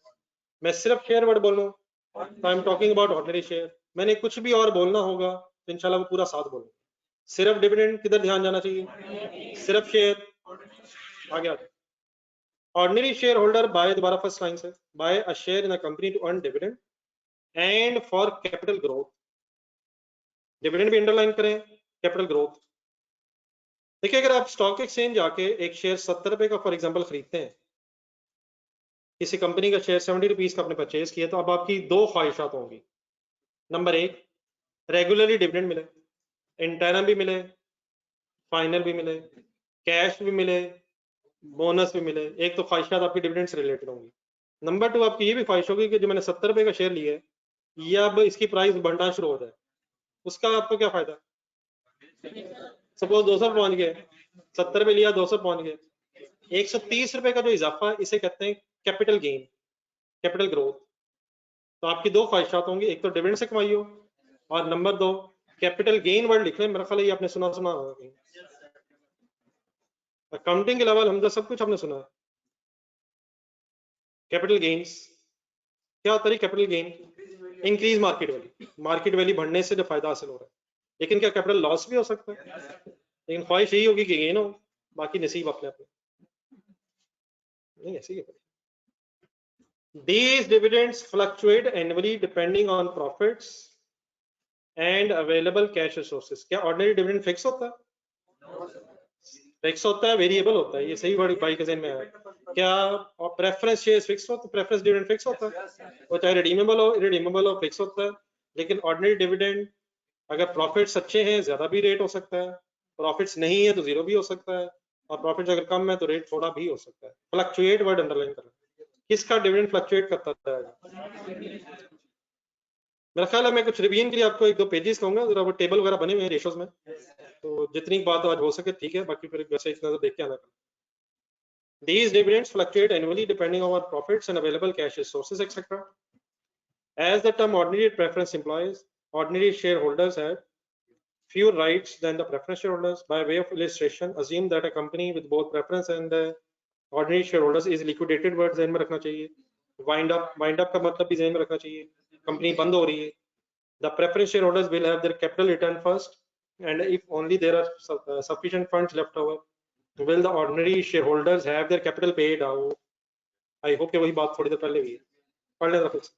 मैं सिर्फ शेयर वर्ड बोलूं तो I am talking about ordinary share. मैंने कुछ भी और बोलना होगा तो इंशाल्लाह वो पूरा साथ बोलूंगा। सिर्फ डिविडेंड किधर ध्यान जाना चाहिए? सिर्फ शेयर। आगे आगे। ऑर्डिनरी शेयर होल्डर बाय, दोबारा फर्स्ट लाइन से, buy a share in a company to earn dividend and for capital growth. Dividend भी अंडरलाइन करें, कैपिटल ग्रोथ। देखिए, अगर आप स्टॉक एक्सचेंज जाके एक शेयर 70 रुपए का फॉर एग्जांपल खरीदते हैं, किसी कंपनी का शेयर 70 रुपीज का आपने परचेज किया, तो अब आपकी दो ख्वाहिशात होंगी। नंबर एक, रेगुलरली डिविडेंड मिले, इंटरम भी मिले, फाइनल भी मिले, कैश भी मिले, बोनस भी मिले। एक तो ख्वाहिशात आपकी डिविडेंड से रिलेटेड होंगी। नंबर टू, आपकी ये भी ख्वाहिश होगी कि जो मैंने 70 रुपए का शेयर लिया है, ये अब इसकी प्राइस बढ़ना शुरू हो जाए। उसका आपको क्या फायदा? सपोज 200 पहुंच गए, 70 पे लिया, 200 पहुंच गए, 130 रुपए का जो इजाफा, इसे कहते हैं कैपिटल गेन, कैपिटल ग्रोथ। तो आपकी दो ख्वाहिशात होंगी, एक तो डिविडेंड से कमाई हो, और नंबर दो कैपिटल गेन। वर्ड लिख लें, मेरा ख्याल है ये आपने सुना होगा कहीं। अकाउंटिंग के अलावा हमने सब कुछ आपने सुना है। कैपिटल गेन्स क्या होता है? Capital gain increase market value, market value बढ़ने से जो फायदा हासिल हो रहा है। लेकिन क्या कैपिटल लॉस भी हो सकता है? लेकिन ख्वाहिश यही होगी कि गेन हो, बाकी नसीब अपने अपने। नहीं, ऐसे ही है। These dividends fluctuate annually depending on profits and available cash resources. क्या ऑर्डिनरी डिविडेंड फिक्स होता है? फिक्स होता है, वेरिएबल होता है। ये सही वर्ड भाई के ज़हन में है। क्या प्रेफरेंस शेयर्स फिक्स होता है? प्रेफरेंस डिविडेंड फिक्स होता है, वो चाहे रिडीमेबल हो, इरिडीमेबल हो, फिक्स होता है। लेकिन ऑर्डिनरी डिविडेंड, अगर प्रॉफिट्स अच्छे हैं ज्यादा भी रेट हो सकता है, प्रॉफिट्स नहीं है तो जीरो भी हो सकता है, और प्रॉफिट्स अगर कम है तो रेट थोड़ा भी हो सकता है। फ्लक्चुएट वर्ड अंडरलाइन करना। किसका डिविडेंड फ्लक्चुएट करता रहेगा? मेरा ख्याल है मैं कुछ रिवीजन के लिए आपको एक दो पेजेस कहूंगा, जरा वो टेबल वगैरह बने हुए हैं रेशोज में, तो जितनी बात आज हो सके ठीक है, बाकी फिर वैसे एक नजर देख के आना। These dividends fluctuate annually depending on profits and available cash resources, etc. As the term ordinary preference implies, ordinary shareholders have fewer rights than the preference shareholders. By way of illustration, assume that a company with both preference and ordinary shareholders is liquidated. Word ध्यान में रखना चाहिए। Wind up का मतलब भी ध्यान में रखना चाहिए। कंपनी बंद हो रही है। The preference shareholders will have their capital return first, and if only there are sufficient funds left over, will the ordinary shareholders have their capital paid out? I hope कि वही बात थोड़ी देर पहले हुई है। पढ़ लेना फिर।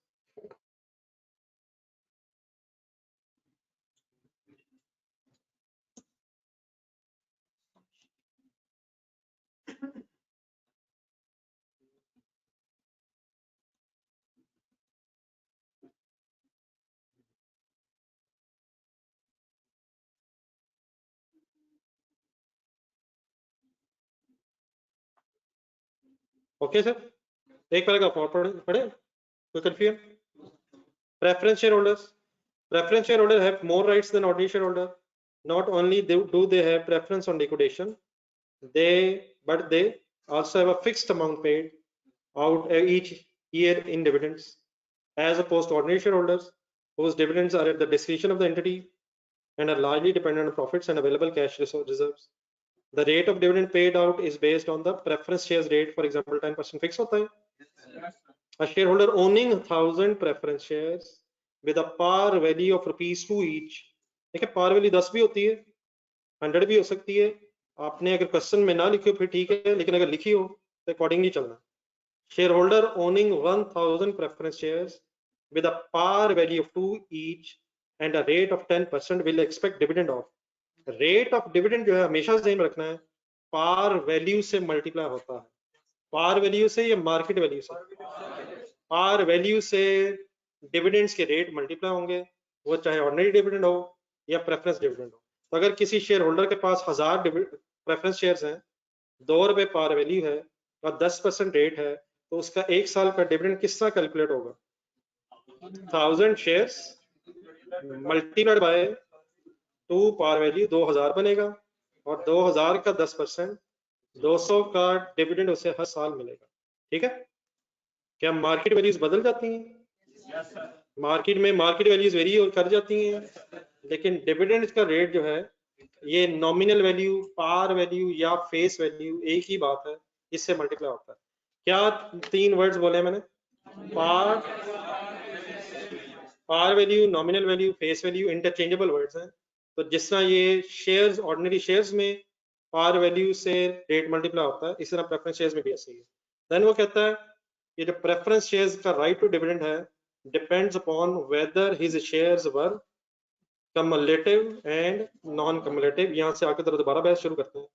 ओके सर, एक पैराग्राफ और पढ़े, कोई confusion? Preference shareholders. Preference shareholders have more rights than ordinary shareholder. Not only do they have preference on liquidation, but they also have a fixed amount paid out each year in dividends, as opposed to ordinary shareholders, whose dividends are at the discretion of the entity and are largely dependent on profits and available cash reserves. The rate of dividend paid out is based on the preference shares rate. For example, 10% fixed होता है. A shareholder owning 1,000 preference shares with a par value of ₹2 each. देखिए, par value 10 भी होती है, 100 भी हो सकती है। आपने अगर क्वेश्चन में ना लिखी हो फिर ठीक है, लेकिन अगर लिखी हो तो अकॉर्डिंगली चलना। Shareholder owning 1,000 preference shares with a par value of 2 each and a rate of 10% will expect dividend of. Rate of dividend जो है हमेशा ध्यान में रखना है, पार वैल्यू से मल्टीप्लाई होता है। पार वैल्यू से या मार्केट वैल्यू से? पार वैल्यू से डिविडेंड्स के रेट मल्टीप्लाई होंगे, वो चाहे ऑर्डिनरी डिविडेंड हो या प्रेफरेंस डिविडेंड हो। तो अगर किसी शेयर होल्डर के पास 1000 प्रेफरेंस शेयर्स हैं, ₹2 पार वैल्यू है और 10% रेट है, तो उसका एक साल का डिविडेंड किस तरह कैलकुलेट होगा? 1000 shares multiplied by 2 par value 2000 बनेगा, और 2000 का 10%, 200 का डिविडेंड उसे हर साल मिलेगा। ठीक है, क्या मार्केट वैल्यूज बदल जाती हैं? मार्केट में मार्केट वैल्यूज वेरी और कर जाती हैं, लेकिन डिविडेंड का रेट जो है ये नॉमिनल वैल्यू, पार वैल्यू या फेस वैल्यू एक ही बात है, इससे मल्टीप्लाई होता है। क्या 3 वर्ड्स बोले मैंने? Par, par value, nominal value, face value interchangeable words हैं। तो जिस तरह ये शेयर्स, ऑर्डिनरी शेयर्स में पार वैल्यू से रेट मल्टीप्लाई होता है, इसी तरह प्रेफरेंस शेयर्स में भी ऐसे ही है। देन वो कहता है ये जो प्रेफरेंस शेयर्स का राइट टू डिविडेंड है depends upon weather his shares were cumulative and non cumulative. यहाँ से आगे तरह दोबारा बहस शुरू करते हैं,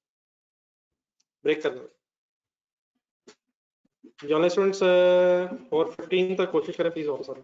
ब्रेक करने में। जर्नल स्टूडेंट्स 4:15 तक कोशिश करें प्लीज ऑफिसर।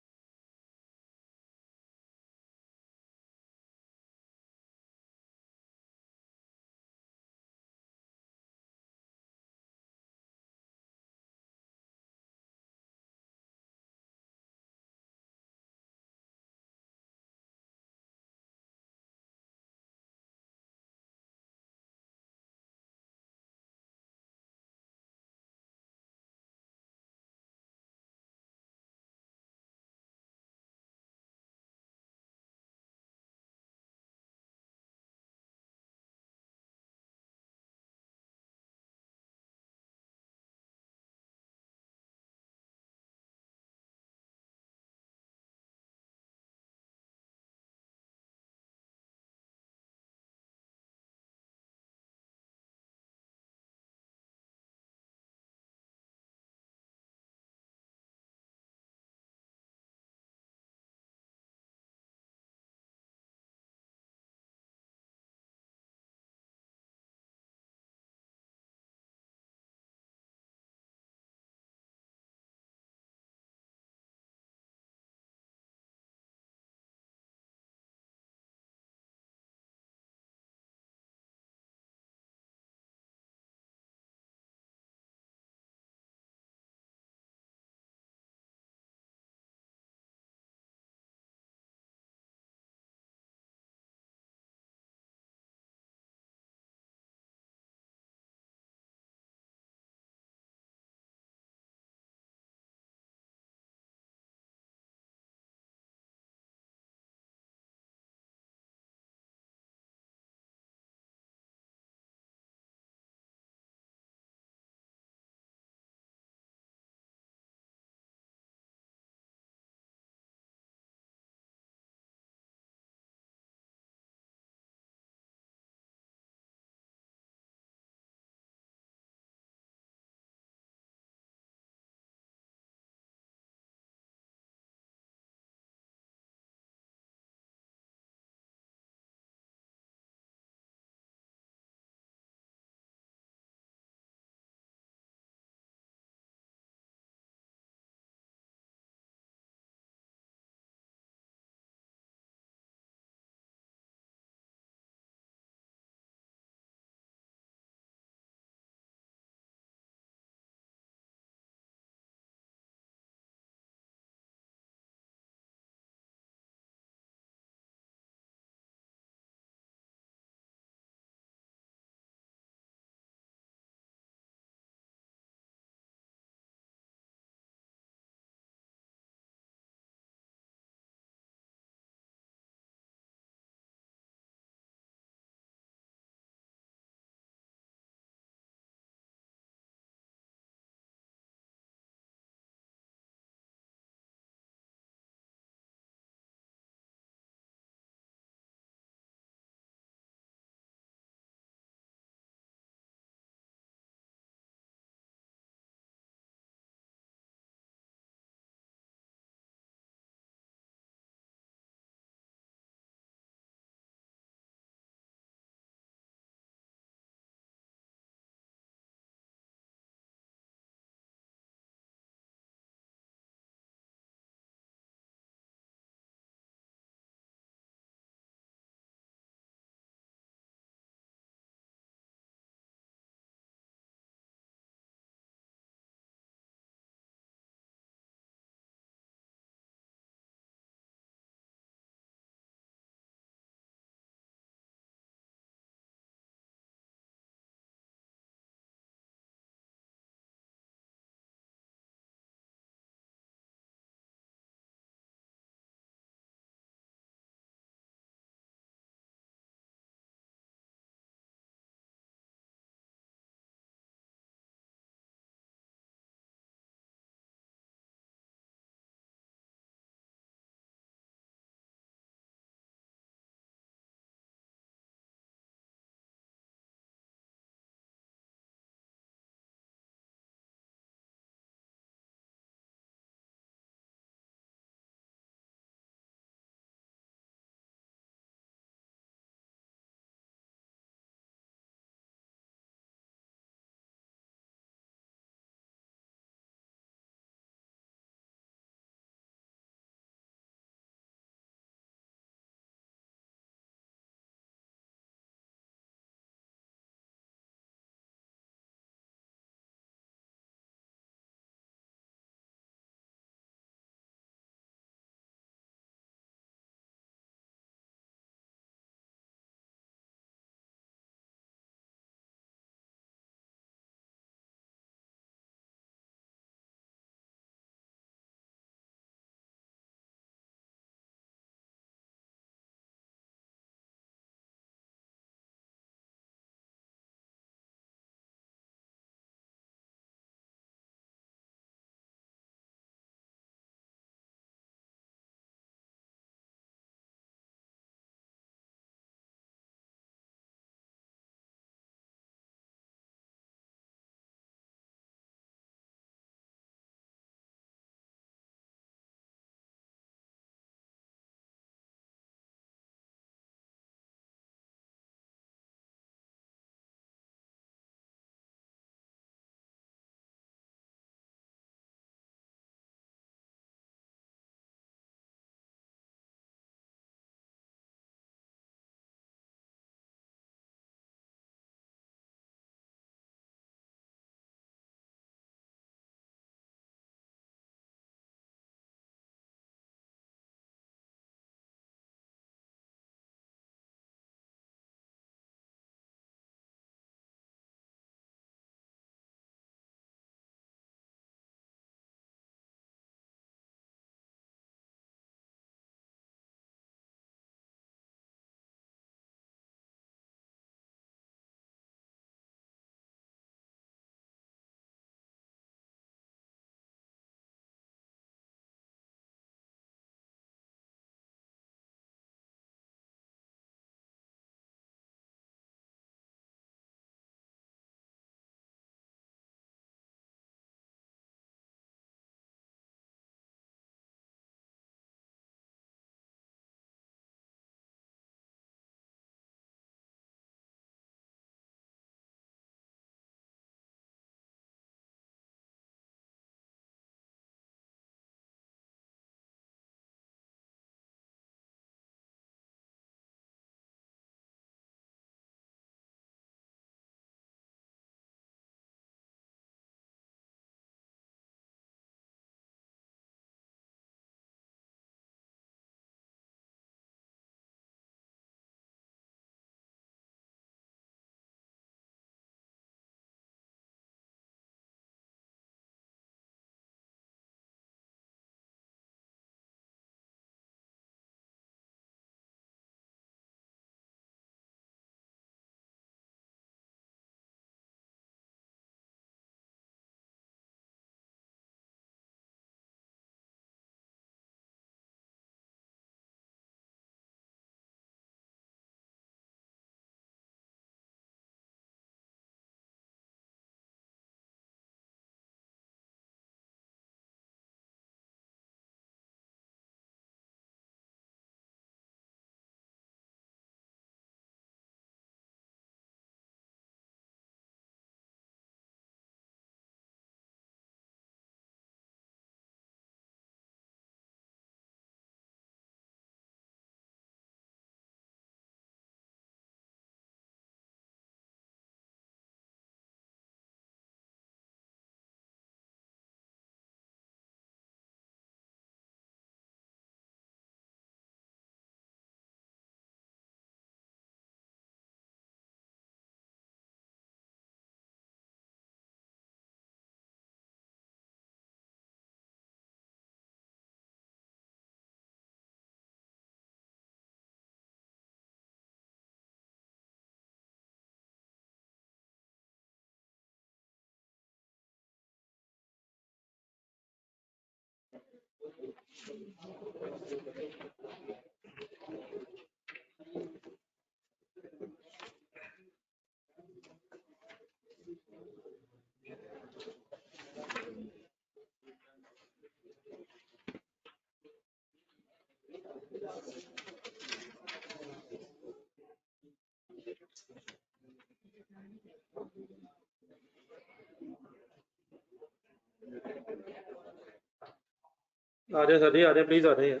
आ जाए सर जी, आ जाए प्लीज, आ जाइए।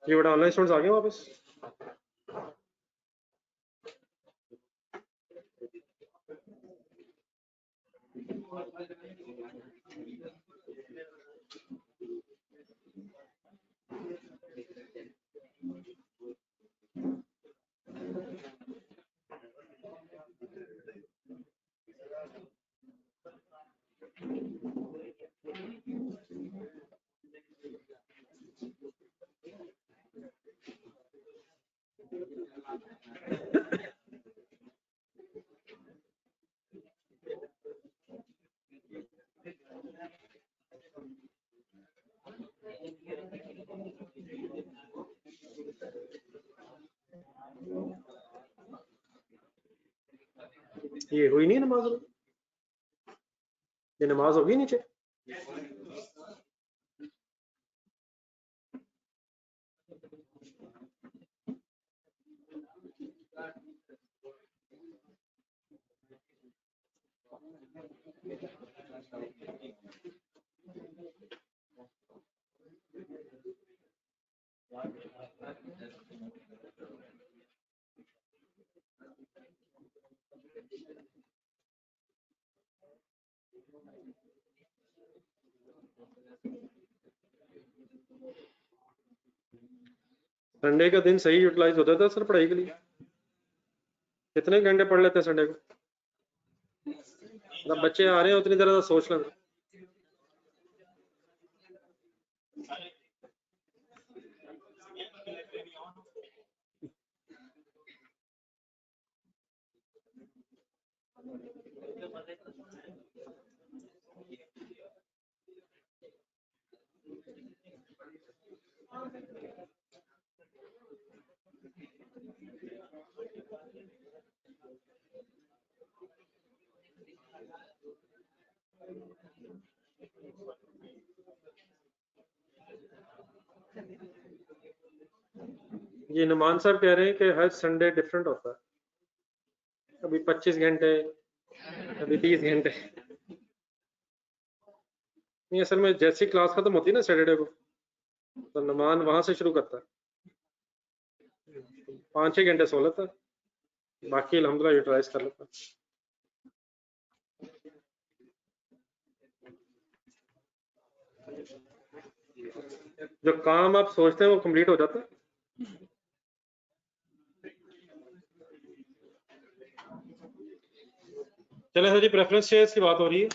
ये बड़ा ऑनलाइन स्टूडेंट्स आ गए वापस। ये हुई नहीं नमाज, ये नमाज होगी नीचे। संडे का दिन सही यूटिलाइज होता था सर पढ़ाई के लिए? कितने घंटे पढ़ लेते हैं संडे को? मतलब बच्चे आ रहे हैं उतनी देर सोच लें। ये नुमान साहब कह रहे हैं कि हर संडे डिफरेंट होता है, कभी 25 घंटे, कभी 30 घंटे। नहीं, असल में जैसी क्लास खत्म होती है ना सैटरडे को, तो नुमान वहां से शुरू करता है, 5-6 घंटे सो लेता है, बाकी अल्हम्दुलिल्लाह यूटिलाइज कर लेता है। जो काम आप सोचते हैं वो कंप्लीट हो जाता है। चले सर जी, प्रेफरेंस शेयर्स की बात हो रही है।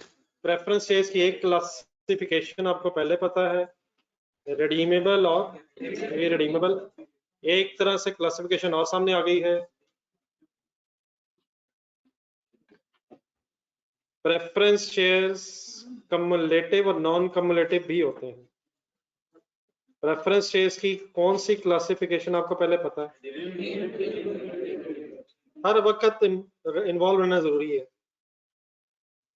प्रेफरेंस शेयर्स की एक क्लासिफिकेशन आपको पहले पता है, रिडीमेबल और इररिडीमेबल। एक तरह से क्लासिफिकेशन और सामने आ गई है, प्रेफरेंस शेयर्स कम्युलेटिव और नॉन कम्युलेटिव भी होते हैं। प्रेफरेंस शेयर्स की कौन सी क्लासिफिकेशन आपको पहले पता है? हर वक्त इन्वॉल्व रहना जरूरी है,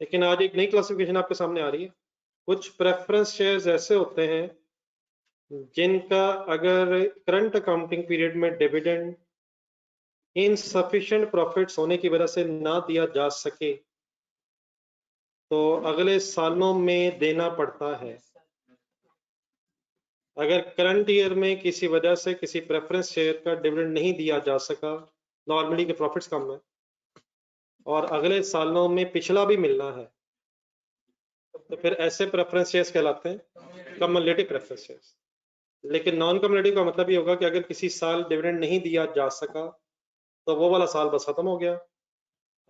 लेकिन आज एक नई क्लासिफिकेशन आपके सामने आ रही है। कुछ प्रेफरेंस शेयर्स ऐसे होते हैं जिनका अगर करंट अकाउंटिंग पीरियड में डिविडेंड इनसफिशिएंट प्रॉफिट्स होने की वजह से ना दिया जा सके तो अगले सालों में देना पड़ता है। अगर करंट ईयर में किसी वजह से किसी प्रेफरेंस शेयर का डिविडेंड नहीं दिया जा सका, नॉर्मली के प्रॉफिट्स कम है और अगले सालों में पिछला भी मिलना है, तो फिर ऐसे प्रेफरेंस शेयर्स कहलाते हैं कम्युलेटिव प्रेफरेंस शेयर्स। लेकिन नॉन कम्युलेटिव का मतलब ये होगा कि अगर किसी साल डिविडेंड नहीं दिया जा सका तो वो वाला साल बस खत्म हो गया,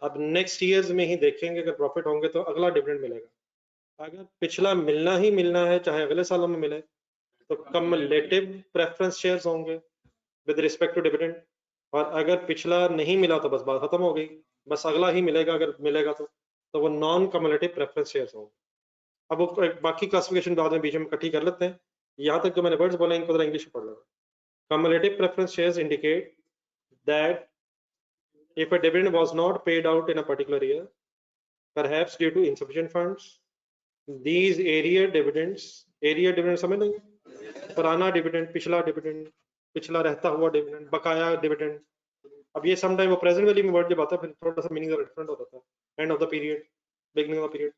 अब नेक्स्ट ईयर्स में ही देखेंगे, अगर प्रॉफिट होंगे तो अगला डिविडेंड मिलेगा। अगर पिछला मिलना ही मिलना है चाहे अगले सालों में मिले तो कम्युलेटिव प्रेफरेंस शेयर्स होंगे विद रिस्पेक्ट टू डिविडेंड, और अगर पिछला नहीं मिला तो बस बात खत्म हो गई, बस अगला ही मिलेगा अगर मिलेगा तो वो नॉन कम्युलेटिव प्रेफरेंस शेयर्स होंगे। अब वो बाकी क्लासिफिकेशन बाद में बीच में इकट्ठी कर लेते हैं। यहाँ तक जो मैंने वर्ड्स बोले इनको जरा इंग्लिश में पढ़ लेना। Cumulative preference shares indicate that if a dividend was not paid out in a particular year, perhaps due to insufficient funds, these area dividends समझ नहीं, पुराना डिविडेंड, पिछला डिविडेंड, पिछला रहता हुआ डिविडेंड, बकाया डिविडेंड। अब ये समटाइम वो प्रेजेंट वैल्यू में वर्ड जब आता है फिर थोड़ा सा मीनिंग डिफरेंट होता था, end of the period, beginning of period.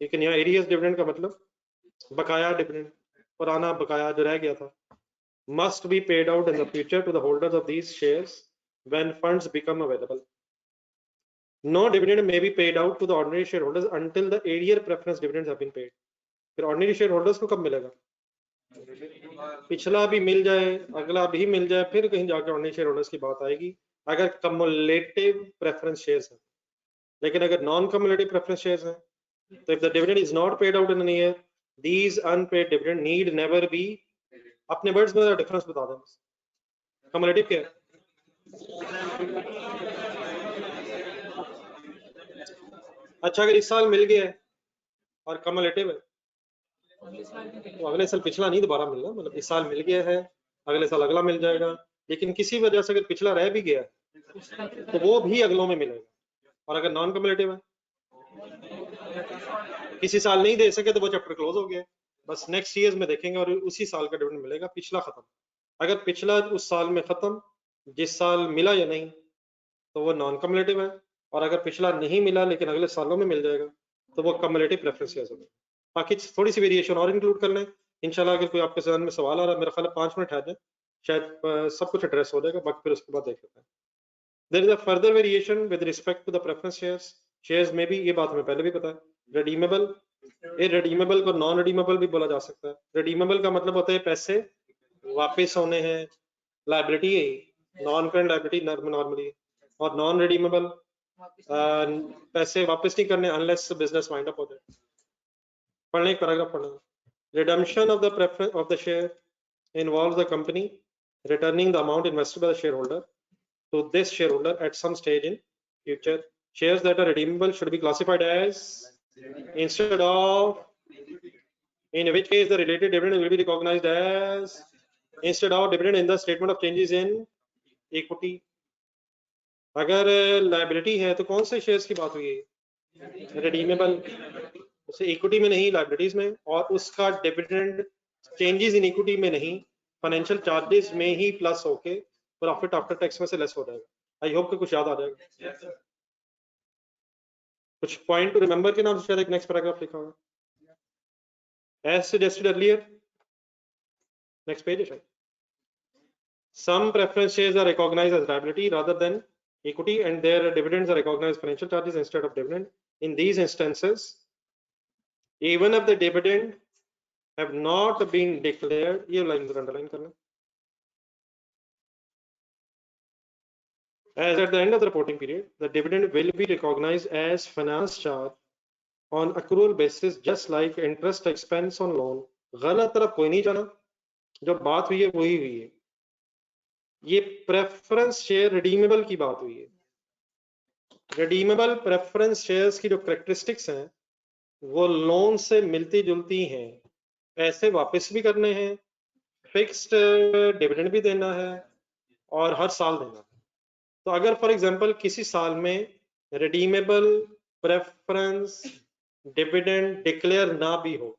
लेकिन यहाँ एरियस डिविडेंड का मतलब बकाया डिविडेंड, पुराना बकाया जो रह गया था। must be paid out in the future to the holders of these shares when funds become available. No dividend may be paid out to the ordinary shareholders until the earlier preference dividends have been paid. फिर ordinary shareholders को कब मिलेगा? पिछला भी मिल जाए, अगला भी मिल जाए, फिर कहीं जाकर ordinary shareholders की बात आएगी अगर cumulative preference shares है। लेकिन अगर non-cumulative preference shares है, तो if the dividend is not paid out in a year, these unpaid dividend need never be, अपने वर्ड्स में डिफरेंस बता दें। कम्युलेटिव क्या है? अच्छा अगर इस साल मिल गया है और कम्युलेटिव है तो अगले साल पिछला नहीं दोबारा मिलना, मतलब इस साल मिल गया है अगले साल अगला मिल जाएगा। लेकिन किसी वजह से अगर पिछला रह भी गया तो वो भी अगलों में मिलेगा। और अगर नॉन कम्युलेटिव है, किसी साल नहीं दे सके तो वो चैप्टर क्लोज हो गया, बस नेक्स्ट ईयर में देखेंगे और उसी साल का डिविडेंड मिलेगा, पिछला खत्म। अगर पिछला उस साल में खत्म, जिस साल मिला या नहीं, तो वो नॉन कम्युलेटिव है। और अगर पिछला नहीं मिला लेकिन अगले सालों में मिल जाएगा तो वो कम्युलेटिव प्रेफरेंस शेयर्स होगा। बाकी थोड़ी सी वेरिएशन और इंक्लूड कर लें इंशाल्लाह। अगर कोई आपके जहन में सवाल आ रहा है, मेरा ख्याल है 5 मिनट है शायद सब कुछ एड्रेस हो जाएगा, बाकी फिर उसके बाद देख लेते हैं। There is a further variation with respect to the preference shares में भी, ये बात हमें पहले भी पता है। रिडीमेबल, रिडीमेबल को नॉन रिडीमेबल भी बोला जा सकता है। रिडीमेबल का मतलब होता है पैसे वापस होने हैं, लायबिलिटी है, नॉन करंट लायबिलिटी नॉर्मली। और नॉन रिडीमेबल पैसे वापस नहीं करने अनलेस बिजनेस वाइंड अप हो जाए। पढ़ने पैराग्राफ पढ़ना। Redemption of the preference of the share involves the company returning the amount invested by the shareholder to this shareholder at some stage in future. Shares that are redeemable should be classified as instead of, in which case the related dividend will be recognized as instead of dividend in the statement of changes in equity. अगर liability है तो कौन से shares की बात हुई है? Redeemable, उसे इक्विटी में नहीं लायबिलिटीज में, और उसका डिविडेंड चेंजेस इन इक्विटी में नहीं, फाइनेंशियल चार्जेस में ही प्लस होके प्रॉफिट आफ्टर टैक्स में से लेस हो जाएगा। आई होप कि कुछ याद आ जाएगा। कुछ पॉइंट टू रिमेंबर के नाम से शायद एक नेक्स्ट पैराग्राफ लिखा होगा। As suggested earlier, next page है शायद। Some preference shares are recognized as liability rather than equity and their dividends are recognized as financial charges instead of dividend. In these instances, even if the dividend have not been declared, ये line underline करना, as at the end of the reporting period, the dividend will be recognized as finance charge on accrual basis, just like interest expense on loan. गलत तरफ कोई नहीं जाना, जो बात हुई है वही हुई है। ये प्रेफरेंस शेयर रिडीमेबल की बात हुई है। रिडीमेबल प्रेफरेंस शेयर्स की जो कैरेक्टरिस्टिक्स हैं वो लोन से मिलती जुलती हैं। पैसे वापस भी करने हैं, फिक्स्ड डिविडेंड भी देना है और हर साल देना है। तो अगर फॉर एग्जांपल किसी साल में रिडीमेबल प्रेफरेंस डिविडेंड डिक्लेयर ना भी हो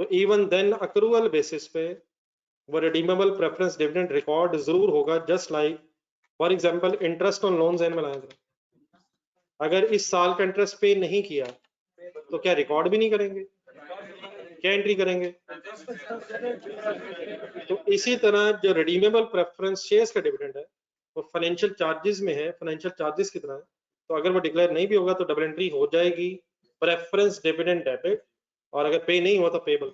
तो इवन देन अक्रूवल बेसिस पे वो रिडीमेबल प्रेफरेंस डिविडेंड रिकॉर्ड जरूर होगा। Just like for example interest on loans में लाएंगे, अगर इस साल का इंटरेस्ट पे नहीं किया तो क्या रिकॉर्ड भी नहीं करेंगे, क्या एंट्री करेंगे? तो इसी तरह जो रिडीमेबल प्रेफरेंस शेयर्स का डिविडेंड है वो फाइनेंशियल चार्जेस में है, फाइनेंशियल चार्जेस की तरह है। तो अगर वो डिक्लेयर नहीं भी होगा तो डबल एंट्री हो जाएगी, प्रेफरेंस डिविडेंड डेबिट, और अगर पे नहीं हुआ तो पेबल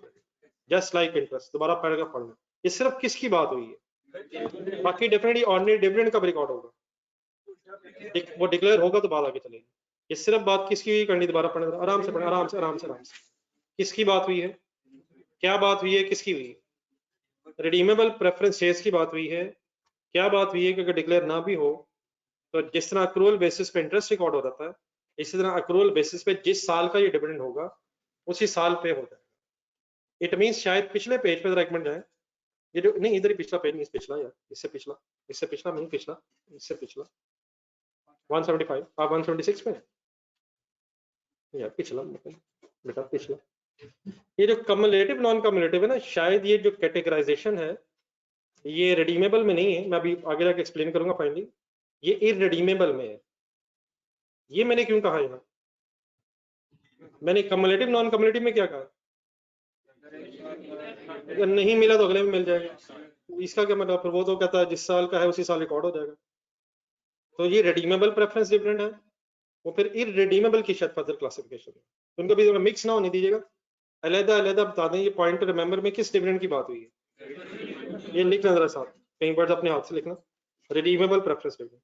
जस्ट लाइक इंटरेस्ट। दोबारा पैराग्राफ पढ़ना। ये सिर्फ किसकी बात हुई है? बाकी डेफिनेटली ऑर्डिनरी डिविडेंड कब रिकॉर्ड होगा, वो डिक्लेयर होगा तो बात आगे चलेगी। ये सिर्फ बात किसकी हुई करनी, दोबारा पढ़ना, आराम से पढ़ना, आराम से आराम से आराम से। किसकी बात हुई है, क्या बात हुई है, किसकी हुई है? रिडीमेबल प्रेफरेंस शेयर्स की बात हुई है। क्या बात हुई है कि अगर डिक्लेयर ना भी हो तो जिस तरह अक्रूवल बेसिस पे इंटरेस्ट रिकॉर्ड हो जाता है, इसी तरह अक्रूवल बेसिस पे जिस साल का ये डिविडेंड होगा उसी साल पे हो जाएगा। इट मींस शायद पिछले पेज पे जरा एक मिनट जाए, ये जो नहीं इधर ही पिछला पेज नहीं, पिछला यार, इससे पिछला नहीं, पिछला इससे पिछला 175, आप 176 में यार, पिछला बेटा पिछला। ये जो कम्युलेटिव नॉन कम्युलेटिव है ना, शायद ये जो कैटेगराइजेशन है ये रिडीमेबल में नहीं है, मैं अभी आगे जाके एक्सप्लेन करूंगा फाइनली, ये इररिडीमेबल में है। ये मैंने क्यों कहा यहाँ, मैंने कम्युलेटिव नॉन कम्युलेटिव में क्या कहा, अगर नहीं मिला तो अगले में मिल जाएगा, इसका क्या मतलब, फिर वो तो कहता है जिस साल का है उसी साल रिकॉर्ड हो जाएगा। तो ये रिडीमेबल प्रेफरेंस डिविडेंड है, वो फिर इररिडीमेबल की शायद फर्दर क्लासिफिकेशन है, तो उनको भी मिक्स ना होने दीजिएगा, अलग अलग बता दें। ये पॉइंट रिमेंबर में किस डिविडेंड की बात हुई है, ये लिखना जरा साथ, कई वर्ड अपने हाथ से लिखना, रिडीमेबल प्रेफरेंस डिविडेंड।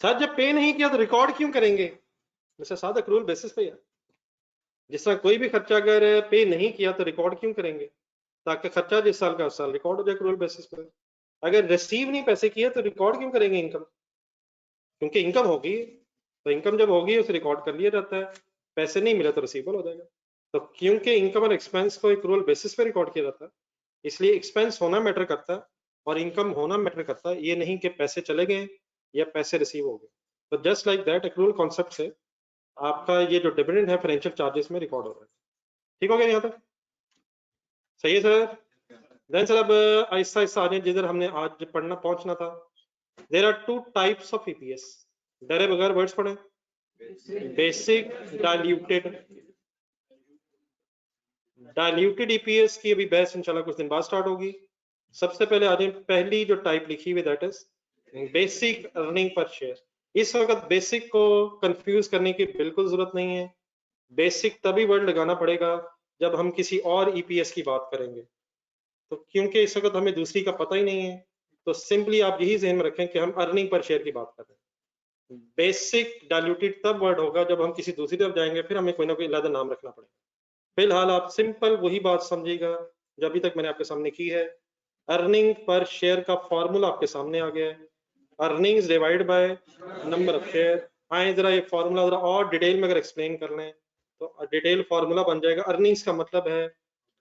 सर जब पे नहीं किया तो रिकॉर्ड क्यों करेंगे, वैसे सादा एक्रूअल बेसिस पे है, जिस तरह कोई भी खर्चा अगर पे नहीं किया तो रिकॉर्ड क्यों करेंगे, ताकि खर्चा जिस साल का उस साल रिकॉर्ड हो जाए एक्रूअल बेसिस पे। अगर रिसीव नहीं पैसे किए तो रिकॉर्ड क्यों करेंगे इनकम, क्योंकि इनकम होगी, तो इनकम जब होगी उसे रिकॉर्ड कर लिया जाता है, पैसे नहीं मिले तो रिसीवेबल हो जाएगा। तो क्योंकि इनकम और एक्सपेंस को एक्रूअल बेसिस पे रिकॉर्ड किया जाता है, इसलिए एक्सपेंस होना मैटर करता है और इनकम होना मैटर करता है, ये नहीं कि पैसे चले गए या पैसे रिसीव हो गए। तो just like that accrual concept से आपका ये जो डिविडेंड है फाइनेंशियल चार्जेस में रिकॉर्ड हो रहा है। ठीक हो गया यहाँ तक, सही है सर। देन सर अब आहिस्ता आहिस्ता आगे जिधर हमने आज पढ़ना पहुंचना था, there are two types of EPS, डरे बगैर वर्ड्स पढ़े, बेसिक डाइल्यूटेड, डाइल्यूटेड ईपीएस की अभी बहस इंशाल्लाह कुछ दिन बाद स्टार्ट होगी। सबसे पहले आज पहली जो टाइप लिखी हुई that is basic earning per share. इस वक्त बेसिक को कंफ्यूज करने की बिल्कुल जरूरत नहीं है, बेसिक तभी वर्ड लगाना पड़ेगा जब हम किसी और ईपीएस की बात करेंगे, तो क्योंकि इस वक्त हमें दूसरी का पता ही नहीं है, तो सिंपली आप यही ध्यान में रखें कि हम अर्निंग पर शेयर की बात कर रहे हैं। बेसिक डाइल्यूटेड तब वर्ड होगा जब हम किसी दूसरी तरफ जाएंगे, फिर हमें कोई ना कोई अलग नाम रखना पड़ेगा। फिलहाल आप सिंपल वही बात समझिएगा जो अभी तक मैंने आपके सामने की है। अर्निंग पर शेयर का फॉर्मूला आपके सामने आ गया है, earnings divide by number of share. आए जरा ये फॉर्मूला जरा और डिटेल में अगर एक्सप्लेन कर लें तो डिटेल फॉर्मूला बन जाएगा। अर्निंग्स का मतलब है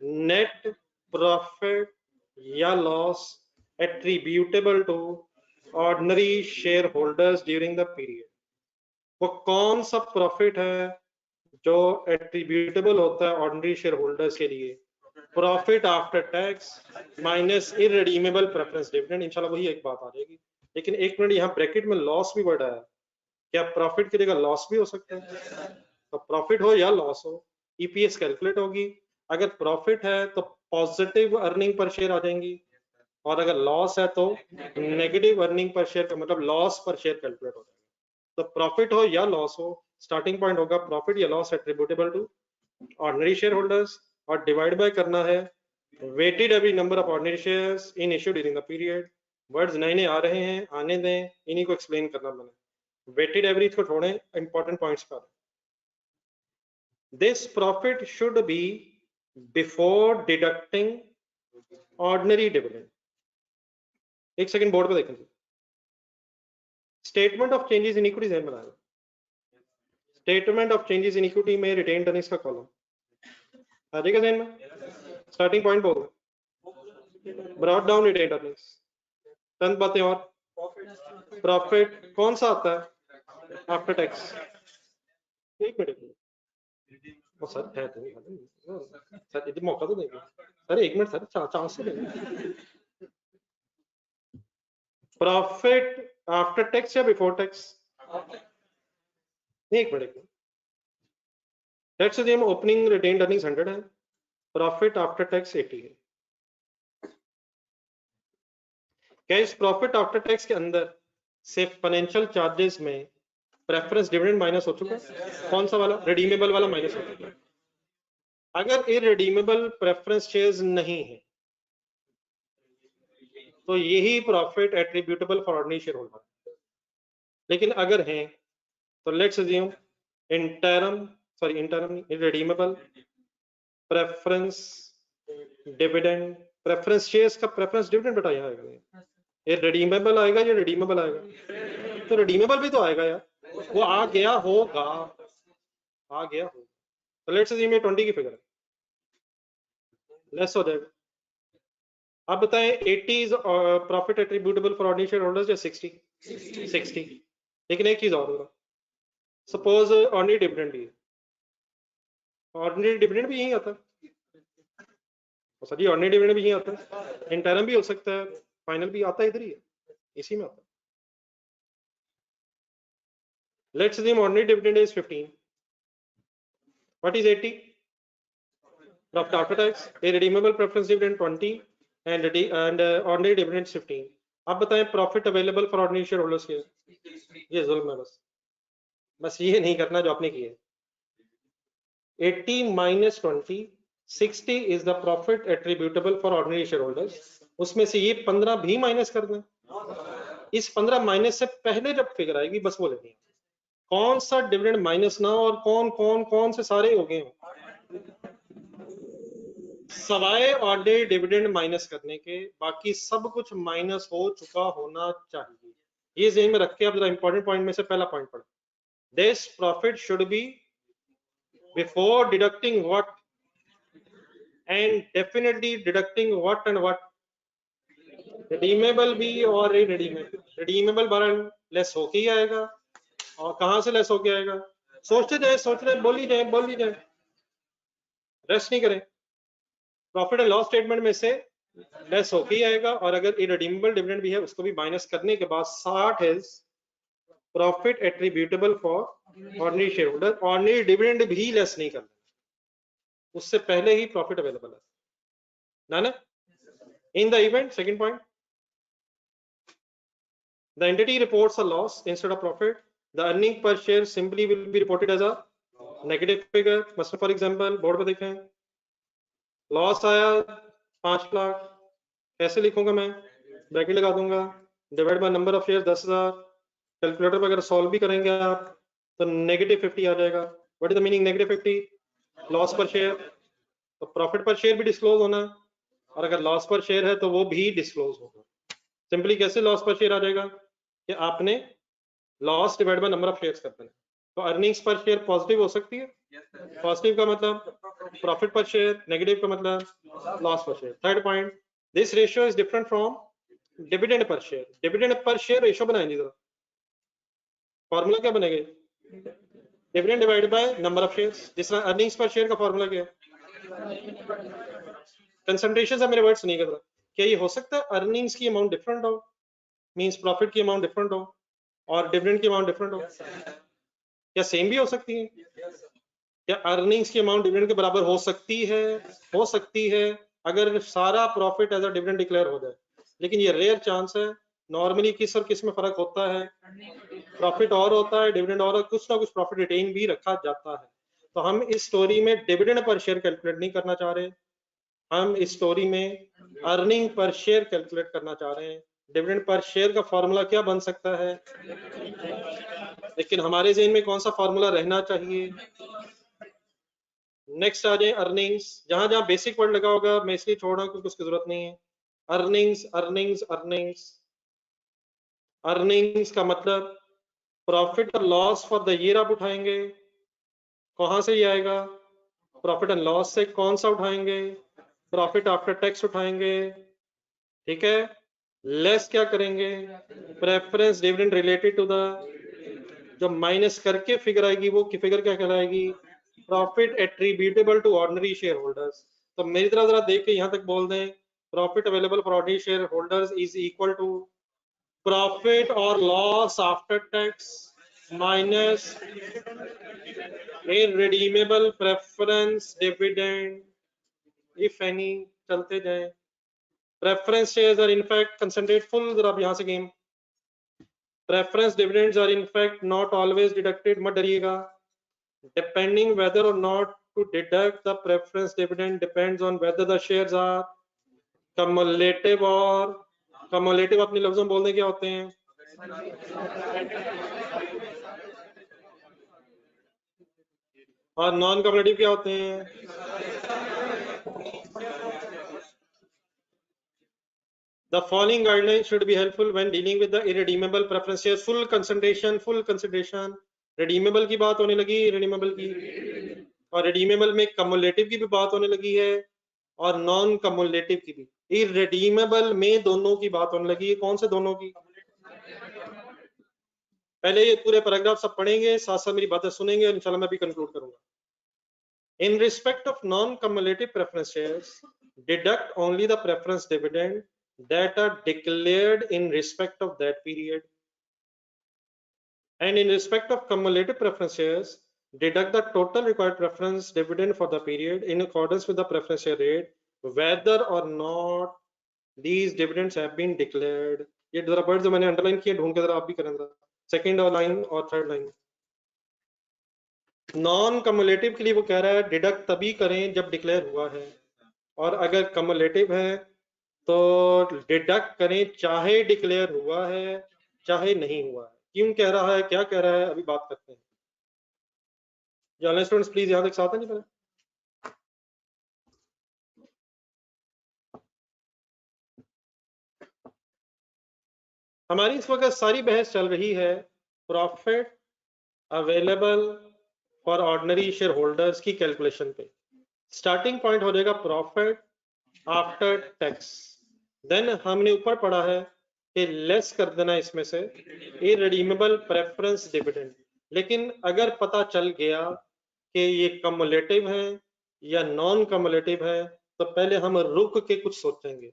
नेट प्रॉफिट या loss attributable to ordinary share holders during the period. वो कौन सा प्रॉफिट है जो एट्रीब्यूटेबल होता है ऑर्डिनरी शेयर होल्डर्स के लिए, profit after tax minus irredeemable preference dividend. इंशाल्लाह वही एक बात आ जाएगी। लेकिन एक मिनट, यहाँ ब्रैकेट में लॉस भी वर्ड आया, क्या प्रॉफिट की जगह लॉस भी हो सकता है? तो प्रॉफिट हो या लॉस हो, ईपीएस कैलकुलेट होगी। अगर प्रॉफिट है तो पॉजिटिव अर्निंग पर शेयर आ जाएंगी, और अगर लॉस है तो नेगेटिव अर्निंग पर शेयर का मतलब लॉस पर शेयर कैलकुलेट हो जाएगा। तो प्रॉफिट हो या लॉस हो, स्टार्टिंग पॉइंट होगा प्रॉफिट या loss attributable to ordinary share holders, और डिवाइड बाय करना है weighted average number of ordinary shares in issue during the period. Words नए नए आ रहे हैं, आने दें, इन्हीं को एक्सप्लेन करना मैंने। वेटेड एवरेज को छोड़ें, इंपॉर्टेंट पॉइंट्स पर। This profit should be before deducting ordinary dividend. एक सेकंड बोर्ड पे देखें, statement of changes in equity ध्यान बनाएं, statement of changes in equity में रिटेन्ड अर्निंग्स का कॉलम आ जाएगा ध्यान में। स्टार्टिंग पॉइंट बोल ब्रॉट डाउन रिटेन्ड अर्निंग्स, चंद बातें और। प्रॉफिट कौन सा आता है आफ्टर टैक्स, एक मिनट वो सर है तो सर इधर मौका तो देंगे सर, एक मिनट सर, चांस तो देंगे। प्रॉफिट आफ्टर टैक्स या बिफोर टैक्स, एक मिनट टैक्स हम ओपनिंग रिटेन्ड अर्निंग्स 100 है, प्रॉफिट आफ्टर टैक्स 80 है। क्या इस प्रॉफिट आफ्टर टैक्स के अंदर से फाइनेंशियल चार्जेस में प्रेफरेंस डिविडेंड माइनस हो चुका है? कौन सा वाला, रिडीमेबल वाला माइनस हो चुका है। अगर इररिडीमेबल प्रेफरेंस शेयर्स नहीं है तो यही profit attributable for ordinary share holder. लेकिन अगर है तो let's assume interim redeemable preference dividend, preference shares का प्रेफरेंस डिविडेंड बताया है, ये रिडीमेबल आएगा या रिडीमेबल आएगा? तो रिडीमेबल भी तो आएगा यार, वो आ गया होगा, आ गया होगा। तो लेट्स अज्यूम ये 20 की फिगर है, लेस हो जाएगा। आप बताएं 80 is profit attributable for ordinary share holders या 60? 60। लेकिन एक चीज और होगा, सपोज ऑर्डिनरी डिविडेंड ही है, ऑर्डिनरी डिविडेंड भी यही आता है, सर ऑर्डिनरी डिविडेंड भी यही आता है, इंटरम भी हो सकता है, फाइनल भी आता है, इधर ही है, इसी में आता है। Let's assume ordinary dividend is 15. What is 80? Profit after tax, a redeemable preference dividend 20 and ordinary dividend 15. आप बताएं profit available for ordinary share holders के? ये जुल्म है, बस ये नहीं करना जो आपने किया। 80 minus 20, 60 is the profit attributable for ordinary shareholders. उसमें से ये 15 भी माइनस कर दें। इस 15 माइनस से पहले जब फिगर आएगी बस वो लेनी है, कौन सा डिविडेंड माइनस ना हो और कौन से सारे हो गए हो, सवाए ऑर्डिनरी डिविडेंड माइनस करने के बाकी सब कुछ माइनस हो चुका होना चाहिए। ये ज़हन में रख के अब जरा इंपॉर्टेंट पॉइंट में से पहला पॉइंट पढ़ो, this profit should be before deducting what and definitely deducting what and what, redeemable भी और रिडीमेबल। रिडीमेबल बार लेस होके ही आएगा, और कहां से लेस होके आएगा? सोचते जाए, बोल ही जाए, रेस्ट नहीं करें। प्रॉफिट एंड लॉस स्टेटमेंट में से लेस होके ही आएगा, और अगर इरेडीमेबल डिविडेंड भी है उसको भी माइनस करने के बाद 60 is profit attributable for ordinary share holder. Ordinary dividend भी लेस नहीं करना, उससे पहले ही प्रॉफिट अवेलेबल है ना। इन the event, second point, the entity reports a loss instead of profit, the earning per share simply will be reported as a negative figure. मतलब for example board पे देखें, लॉस आया 5 लाख, कैसे लिखूंगा मैं? ब्रैकेट लगा दूंगा, divide by number of share 10,000, calculator पर अगर सॉल्व भी करेंगे आप तो -50 आ जाएगा। What is the meaning -50? Loss पर शेयर, तो प्रॉफिट पर शेयर भी डिस्क्लोज होना, और अगर लॉस पर शेयर है तो वो भी डिस्क्लोज होगा। सिंपली कैसे लॉस पर शेयर आ जाएगा कि आपने loss divide by number of shares करते हैं, तो अर्निंग्स पर शेयर पॉजिटिव हो सकती है, पॉजिटिव का मतलब प्रॉफिट पर शेयर, नेगेटिव का मतलब लॉस पर share. Third point, this ratio is different from dividend per share. Dividend per share ratio बनाएंगे, जरा फॉर्मूला क्या बनेगा? Dividend divide by number of shares. जिस तरह अर्निंग्स पर शेयर का फॉर्मूला क्या है? कंसंट्रेशन से मेरे वर्ड्स नहीं कर रहा, क्या ये हो सकता है अर्निंग्स की अमाउंट डिफरेंट हो, मींस प्रॉफिट की अमाउंट डिफरेंट हो और डिविडेंड की अमाउंट डिफरेंट हो? क्या सेम भी हो सकती है? क्या अर्निंग्स की अमाउंट डिविडेंड के बराबर हो सकती है? हो सकती है अगर सारा profit as a dividend declare हो जाए, लेकिन ये रेयर चांस है। नॉर्मली किस और किस में फर्क होता है? प्रॉफिट और होता है, डिविडेंड और, कुछ ना कुछ प्रॉफिट रिटेन भी रखा जाता है। तो हम इस स्टोरी में डिविडेंड पर शेयर कैलकुलेट नहीं करना चाह रहे, हम इस स्टोरी में अर्निंग पर शेयर कैलकुलेट करना चाह रहे हैं। डिविडेंड पर शेयर का फॉर्मूला क्या बन सकता है, लेकिन हमारे ज़हन में कौन सा फॉर्मूला रहना चाहिए? नेक्स्ट आ जाए अर्निंग्स। जहां जहां बेसिक वर्ड लगा होगा मैं इसलिए छोड़ रहा हूं क्योंकि उसकी जरूरत नहीं है। अर्निंग्स, अर्निंग्स, अर्निंग्स, अर्निंग्स का मतलब प्रॉफिट और लॉस फॉर द ईयर आप उठाएंगे, कहां से ये आएगा? प्रॉफिट एंड लॉस से। कौन सा उठाएंगे? प्रॉफिट आफ्टर टैक्स उठाएंगे, ठीक है। लेस क्या करेंगे? Preference dividend related to the, जो माइनस करके फिगर आएगी वो की फिगर क्या कहलाएगी? Profit attributable to ordinary share holders. तो मेरी तरह जरा देख के यहां तक बोल दें, profit available for ordinary share holders is equal to profit और loss after tax minus irredeemable preference dividend if any. चलते जाएं, preference shares are in fact concentrate full, जरा आप यहां से game, preference dividends are in fact not always deducted, मत डरिएगा। Depending whether or not to deduct the preference dividend depends on whether the shares are cumulative or cumulative अपने लफ्जों में बोलने क्या होते हैं? और नॉन कम्युलेटिव क्या होते हैं? The following guidelines should be helpful when dealing with the irredeemable preferences. Full consideration. Redeemable की बात होने लगी, irredeemable की, और redeemable में cumulative की भी बात होने लगी है और नॉन कम्युलेटिव की भी। irredeemable में दोनों की बात होने लगी है। कौन से दोनों की? पहले ये पूरे पैराग्राफ सब पढ़ेंगे, साथ साथ मेरी बातें सुनेंगे और इंशाल्लाह मैं भी कंक्लूड करूंगा। In respect of non-cumulative preferences, deduct only the preference dividend that are declared in respect of that period. And in respect of cumulative preferences, deduct the total required preference dividend for the period in accordance with the preference share rate, whether or not these dividends have been declared. ये जरा word जो मैंने underline किए ढूंढ के जरा आप भी करें जरा, सेकंड और लाइन और थर्ड लाइन। नॉन कम्युलेटिव के लिए वो कह रहा है डिडक्ट तभी करें जब डिक्लेयर हुआ है, और अगर कम्युलेटिव है तो डिडक्ट करें चाहे डिक्लेयर हुआ है चाहे नहीं हुआ है। क्यों कह रहा है, क्या कह रहा है, अभी बात करते हैं। ऑनलाइन स्टूडेंट्स प्लीज यहाँ तक साथ है। नहीं पहले हमारी इस वक्त सारी बहस चल रही है profit available for ordinary share holders की कैलकुलेशन पे। स्टार्टिंग पॉइंट हो जाएगा प्रॉफिट आफ्टर टैक्स, देन हमने ऊपर पढ़ा है कि लेस कर देना इसमें से इररिडीमेबल प्रेफरेंस डिविडेंड। लेकिन अगर पता चल गया कि ये कम्युलेटिव है या नॉन कम्युलेटिव है तो पहले हम रुक के कुछ सोचेंगे।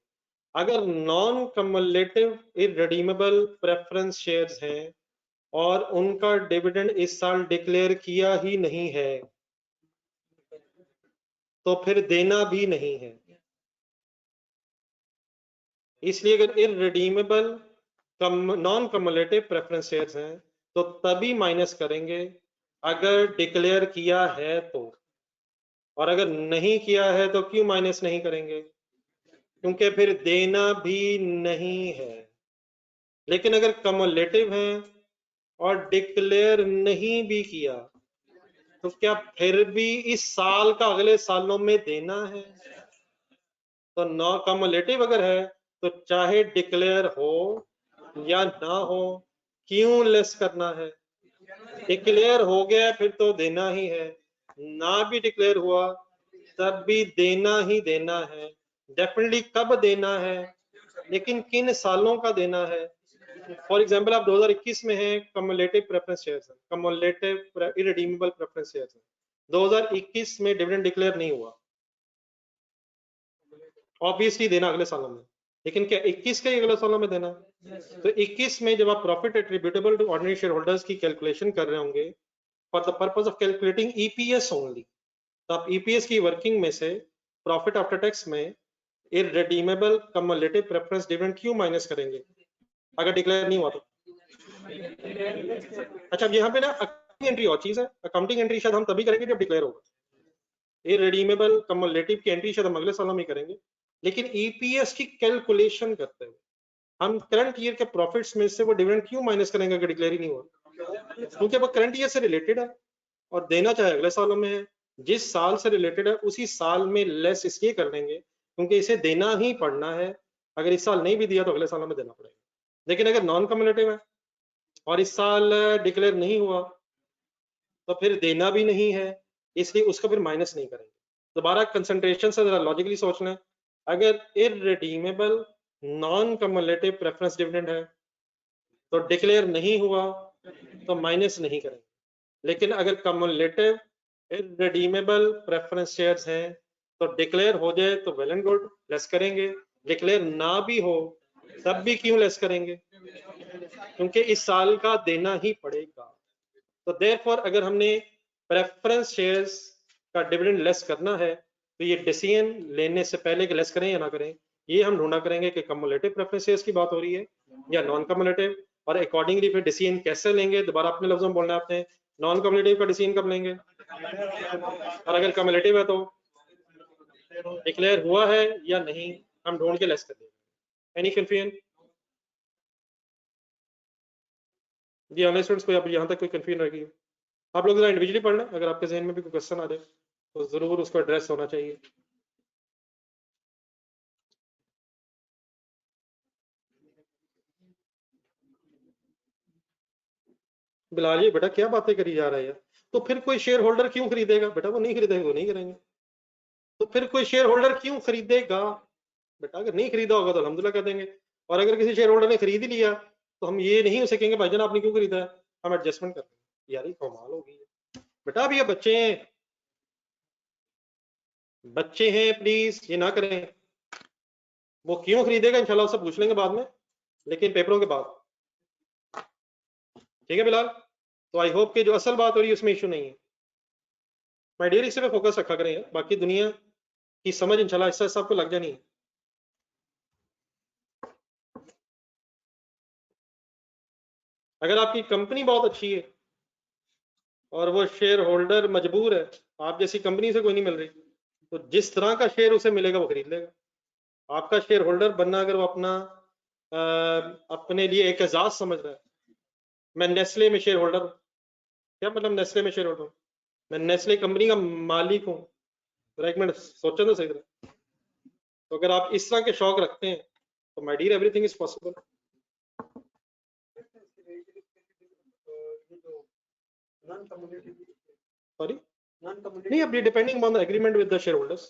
अगर non cumulative irredeemable preference shares हैं और उनका डिविडेंड इस साल डिक्लेयर किया ही नहीं है तो फिर देना भी नहीं है। इसलिए अगर irredeemable non cumulative preference shares हैं तो तभी माइनस करेंगे अगर डिक्लेयर किया है तो, और अगर नहीं किया है तो क्यों माइनस नहीं करेंगे? क्योंकि फिर देना भी नहीं है। लेकिन अगर कम्युलेटिव है और डिक्लेयर नहीं भी किया तो क्या फिर भी इस साल का अगले सालों में देना है? तो नॉन कम्युलेटिव अगर है तो चाहे डिक्लेयर हो या ना हो क्यों लेस करना है? डिक्लेयर हो गया फिर तो देना ही है, ना भी डिक्लेयर हुआ तब भी देना ही देना है। डेफिनेटली कब देना है, लेकिन किन सालों का देना है? फॉर एग्जांपल आप 2021 में हैं, कम्युलेटिव प्रेफरेंस शेयर्स हैं, कम्युलेटिव इररिडीमेबल प्रेफरेंस शेयर्स हैं, 2021 में डिविडेंड डिक्लेयर नहीं हुआ, ऑब्वियसली देना अगले सालों में। लेकिन क्या 21 के अगले सालों में देना? तो 21 में जब आप profit attributable to ordinary share holders की कैलकुलेशन कर रहे होंगे for the purpose of calculating EPS only, तो आप ईपीएस की वर्किंग में से प्रॉफिट आफ्टर टैक्स में इररिडीमेबल कम्युलेटिव प्रेफरेंस डिविडेंड क्यों माइनस करेंगे अगर डिक्लेयर नहीं हुआ तो? अच्छा, यहाँ पे ना अकाउंटिंग एंट्री और चीज है, अकाउंटिंग एंट्री शायद हम तभी करेंगे जब डिक्लेयर होगा। इररिडीमेबल कम्युलेटिव की एंट्री शायद हम अगले सालों में करेंगे, लेकिन ईपीएस की कैलकुलेशन करते हुए हम करंट ईयर के प्रॉफिट्स में से वो डिविडेंड क्यों माइनस करेंगे अगर डिक्लेयर ही नहीं हुआ? क्योंकि वो करंट ईयर से रिलेटेड है और देना चाहे अगले सालों में है। जिस साल से रिलेटेड है उसी साल में लेस इसलिए कर लेंगे क्योंकि इसे देना ही पड़ना है। अगर इस साल नहीं भी दिया तो अगले सालों में देना पड़ेगा। लेकिन अगर नॉन कम्युलेटिव है और इस साल डिक्लेयर नहीं हुआ तो फिर देना भी नहीं है, इसलिए उसको फिर माइनस नहीं करेंगे। दोबारा कंसंट्रेशन से जरा लॉजिकली सोच लें, अगर irredeemable non cumulative preference dividend है तो डिक्लेयर नहीं हुआ तो माइनस नहीं करेंगे। लेकिन अगर कम्युलेटिव इररिडीमेबल प्रेफरेंस शेयर्स हैं तो डिक्लेयर हो जाए तो वेल एंड गुड, लेस करेंगे। डिक्लेयर ना भी हो तब भी क्यों लेस करेंगे? क्योंकि इस साल का देना ही पड़ेगा। तो देयरफॉर अगर हमने प्रेफरेंस शेयर्स का डिविडेंड लेस करना है तो ये डिसीजन लेने से पहले कि लेस करें या ना करें, ये हम ढूंढा करेंगे कि कम्युलेटिव प्रेफरेंस शेयर्स की बात हो रही है या नॉन कम्युलेटिव, और अकॉर्डिंगली फिर डिसीजन कैसे लेंगे। दोबारा अपने लफ्जों में बोलना है आपने, नॉन कम्युलेटिव का डिसीजन कब लेंगे, और अगर कम्युलेटिव है तो डिक्लेयर हुआ है या नहीं हम ढूंढ के लेस कर देंगे। Any confusion? जी ऑनलाइन स्टूडेंट्स को अब यहाँ तक कोई कंफ्यूजन रह गई हो, आप लोग जरा इंडिविजुअली पढ़ लें, अगर आपके जहन में भी कोई क्वेश्चन आ जाए तो जरूर उसको एड्रेस होना चाहिए। बिलाल ये बेटा क्या बातें करी जा रही है, तो फिर कोई शेयर होल्डर क्यों खरीदेगा बेटा, वो नहीं खरीदेगा, वो नहीं करेंगे। तो फिर कोई शेयर होल्डर क्यों खरीदेगा बेटा, अगर नहीं खरीदा होगा तो अल्हम्दुलिल्लाह कर देंगे, और अगर किसी शेयर होल्डर ने खरीद ही लिया तो हम ये नहीं उसे कहेंगे भाईजान आपने क्यों खरीदा है, हम एडजस्टमेंट कर देंगे। यार ये कमाल होगी बेटा, अब ये बच्चे हैं प्लीज ये ना करें। वो क्यों खरीदेगा इंशाल्लाह उससे पूछ लेंगे बाद में, लेकिन पेपरों के बाद, ठीक है बिलाल। तो आई होप कि जो असल बात हो रही है उसमें इशू नहीं है। माय डियर इसी पे फोकस रखा करें यार, बाकी दुनिया की समझ इंशाल्लाह ऐसा सबको लग जानी है। अगर आपकी कंपनी बहुत अच्छी है और वो शेयर होल्डर मजबूर है, आप जैसी कंपनी से कोई नहीं मिल रही, तो जिस तरह का शेयर उसे मिलेगा वो खरीद लेगा। आपका शेयर होल्डर बनना अगर वो अपना अपने लिए एक एजाज समझ रहा है, मैं नेस्ले में शेयर होल्डर हूँ, क्या मतलब नेस्ले में शेयर होल्डर हूँ, मैं नेस्ले कंपनी का मालिक हूँ, एक मिनट सोचो तो सही तरह। तो अगर आप इस तरह के शौक रखते हैं तो my dear everything is possible. Sorry नहीं, अब ये depending on the agreement with the share holders.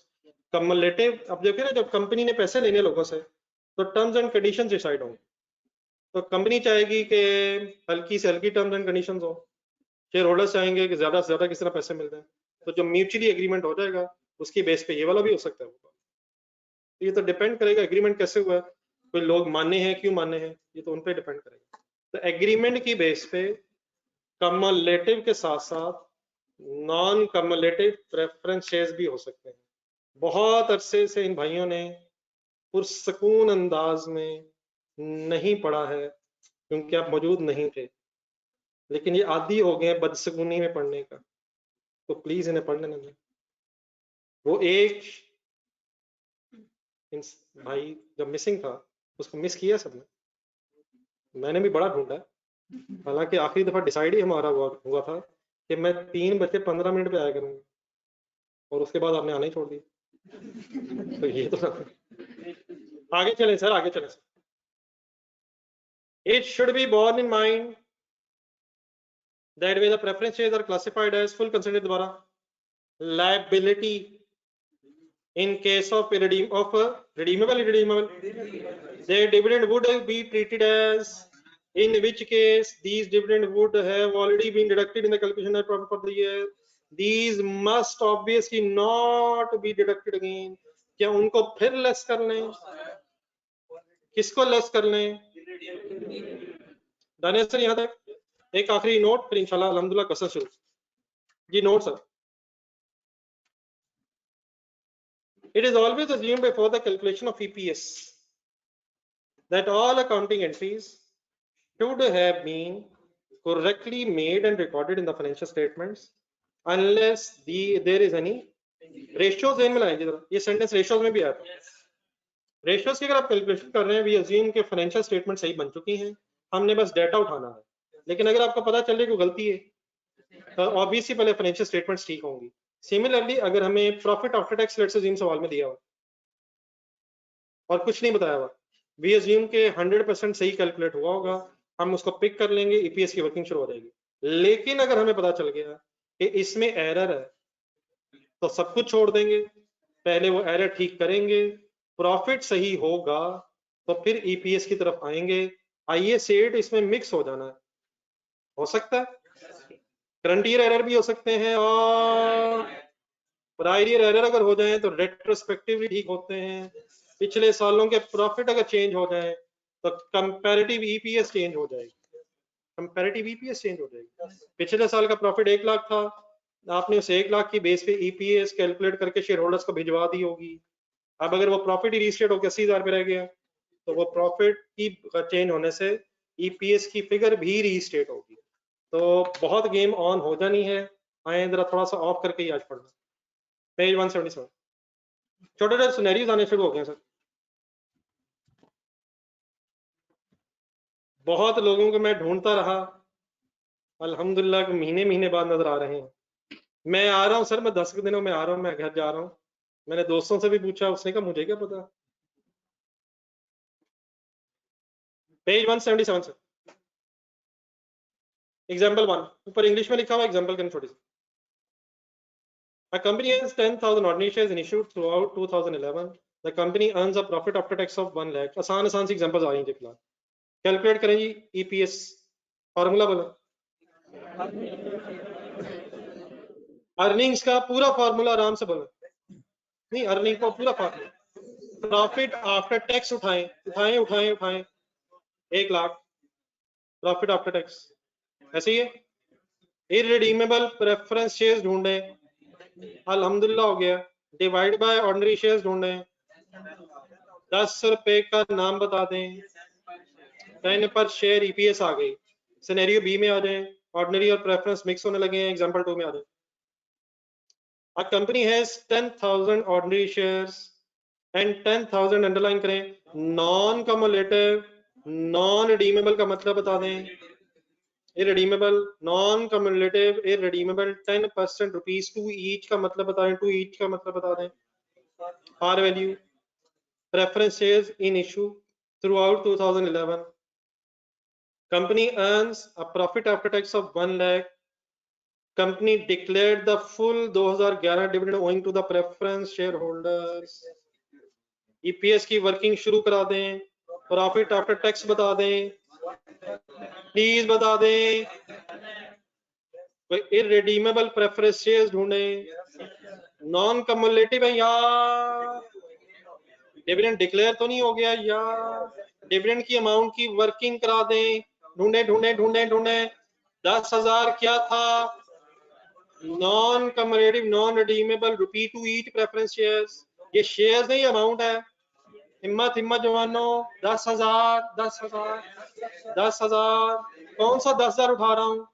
Cumulative, अब देखिए ना जब कंपनी ने पैसे लेने लोगों से तो टर्म्स एंड कंडीशंस डिसाइड होंगे। तो कंपनी चाहेगी कि हल्की से हल्की टर्म्स एंड कंडीशंस हो, शेयर होल्डर्स चाहेंगे कि ज्यादा से ज्यादा किस तरह पैसे मिल जाए। तो जो म्यूचुअली एग्रीमेंट हो जाएगा उसकी बेस पे ये वाला भी हो सकता है। तो ये तो डिपेंड करेगा एग्रीमेंट कैसे हुआ है, कोई लोग माने हैं क्यों माने हैं, ये तो उन पे डिपेंड करेगा। तो एग्रीमेंट की बेस पे कम्युलेटिव के साथ साथ नॉन कम्युलेटिव प्रेफरेंस शेयर्स भी हो सकते हैं। बहुत अरसे से इन भाइयों ने पुरसकून अंदाज में नहीं पढ़ा है क्योंकि आप मौजूद नहीं थे, लेकिन ये आदी हो गए बदसकूनी में पढ़ने का, तो प्लीज इन्हें पढ़ लेने दें। वो एक भाई जब मिसिंग था उसको मिस किया सबने, मैंने भी बड़ा ढूंढा, हालांकि आखिरी दफा डिसाइड ही हमारा हुआ था कि मैं 3:15 पे आया करूंगा, और उसके बाद आपने आना ही छोड़ दिया। तो ये तो आगे चलें सर, आगे चलें sir. It should be borne in mind that way the preference shares are classified as full considered दोबारा liability in case of redeemable, their dividend would be treated as, in which case these dividend would have already been deducted in the calculation of profit for the year. These must obviously not be deducted again. क्या उनको फिर less कर लें, किसको less कर लें, Danish sir यहाँ तक एक आखिरी नोट, फिर इंशाल्लाह अल्हम्दुलिल्लाह क्वेश्चन शुरू। जी note sir. It is always assumed before the calculation of EPS that all accounting entries should have been correctly made and recorded in the financial statements unless there is any ratios में लाएंगे जरा, ये sentence ratios में भी आया था। Ratios की अगर आप कैलकुलेशन कर रहे हैं, वी अज्यूम के फाइनेंशियल स्टेटमेंट सही बन चुकी हैं, हमने बस डाटा उठाना है। लेकिन अगर आपको पता चले कि गलती है तो ऑब्वियसली पहले फाइनेंशियल स्टेटमेंट्स ठीक होंगी। सिमिलरली अगर हमें profit after tax let's assume सवाल में दिया हो और कुछ नहीं बताया हुआ, वी अज्यूम के 100% सही कैलकुलेट हुआ होगा, हम उसको पिक कर लेंगे, ईपीएस की वर्किंग शुरू हो जाएगी। लेकिन अगर हमें पता चल गया कि इसमें एरर है तो सब कुछ छोड़ देंगे, पहले वो एरर ठीक करेंगे, प्रॉफिट सही होगा तो फिर ईपीएस की तरफ आएंगे। आइए सेट इसमें मिक्स हो जाना है, हो सकता है करंट ईयर एरर भी हो सकते हैं, और प्रायर ईयर एरर अगर हो जाए तो रेट्रोस्पेक्टिवली ठीक होते हैं। पिछले सालों के प्रॉफिट अगर चेंज हो जाए तो कंपैरेटिव ईपीएस चेंज हो जाएगी, कंपैरेटिव ईपीएस चेंज हो जाएगी। पिछले साल का प्रॉफिट 1 लाख था, आपने उस 1 लाख की बेस पे ईपीएस कैलकुलेट करके शेयर होल्डर्स को भिजवा दी होगी। अब अगर वो प्रॉफिट ही रीस्टेट होकर 80,000 पे रह गया तो वो प्रॉफिट की चेंज होने से ईपीएस की फिगर भी रीस्टेट होगी। तो बहुत गेम ऑन हो जानी है। आए जरा थोड़ा सा ऑफ करके ही आज पढ़ना। पेज 177 छोटे छोटे सिनेरियोज आने शुरू हो गए सर। बहुत लोगों को मैं ढूंढता रहा अल्हम्दुलिल्लाह महीने महीने बाद नजर आ रहे हैं। मैं आ रहा हूँ सर, मैं 10 दिनों में आ रहा हूँ, मैं घर जा रहा हूँ। मैंने दोस्तों से भी पूछा, उसने कहा मुझे क्या पता। पेज 177 सर, एग्जाम्पल 1 ऊपर इंग्लिश में लिखा हुआ, एग्जाम्पल करना छोटी सी। A company has 10,000 ordinary shares in issue throughout 2011. The company earns a profit after tax of 1 lakh. आसान आसान सी एग्जांपल्स आ रही हैं जी फिलहाल। कैलकुलेट करें जी ईपीएस, फार्मूला बोलो। अर्निंग्स का पूरा फार्मूला आराम से बोलो। नहीं, अर्निंग का पूरा फार्मूला। प्रॉफिट आफ्टर टैक्स उठाएं उठाएं उठाएं उठाएं 1 लाख प्रॉफिट आफ्टर टैक्स, ऐसे ही है। इररिडीमेबल प्रेफरेंस शेयर्स ढूंढें, अल्हम्दुलिल्लाह हो गया। डिवाइड बाय ऑर्डिनरी शेयर्स ढूंढें, 10 रुपए का नाम बता दें, 10 पर शेयर ईपीएस आ गई। सिनेरियो बी में आ जाए, ऑर्डिनरी और प्रेफरेंस मिक्स होने लगे हैं, एग्जांपल 2 में आ जाए। A company has 10,000 ordinary shares and 10,000 underline करें, नॉन कम्युलेटिव, नॉन रिडीमेबल का मतलब बता दें, irredeemable, non cumulative, irredeemable, 10% rupees two each का मतलब बता दें, टू ईच का मतलब बता दें, par value, preference shares in issue throughout 2011. Company earns a profit after tax of 1 lakh. Company declared the full 2011 dividend owing to the preference shareholders. EPS की working शुरू करा दें, प्रॉफिट आफ्टर टैक्स बता दें, प्लीज बता दें, irredeemable preference shares ढूंढें, non cumulative है यार, डिविडेंड डिक्लेयर तो नहीं हो गया यार, डिविडेंड की अमाउंट की वर्किंग करा दें, ढूंढे ढूंढे ढूंढे ढूंढे, 10,000 क्या था, non cumulative non redeemable rupee two each preference shares, ये शेयर्स नहीं अमाउंट है। हिम्मत हिम्मत जवानों, 10,000 10,000 10,000, कौन सा 10,000 उठा रहा हूँ,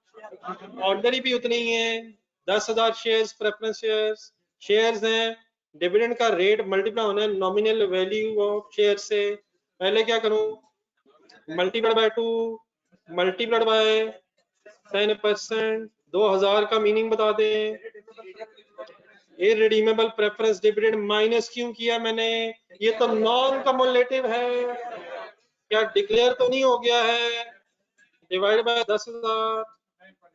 ऑर्डिनरी भी उतनी ही है, 10,000 शेयर्स प्रेफरेंस शेयर्स, शेयर्स हैं, डिविडेंड का रेट मल्टीप्लाई होना है नॉमिनल वैल्यू ऑफ शेयर से, पहले क्या करूं, मल्टीप्लाई बाय 2 मल्टीप्लाई बाय 10%, 2,000 का मीनिंग बता दें, इररिडीमेबल प्रेफरेंस डिविडेंड माइनस क्यों किया मैंने, ये तो नॉन कम्युलेटिव है, क्या डिक्लेयर तो नहीं हो गया है, डिवाइड बाय 10,000,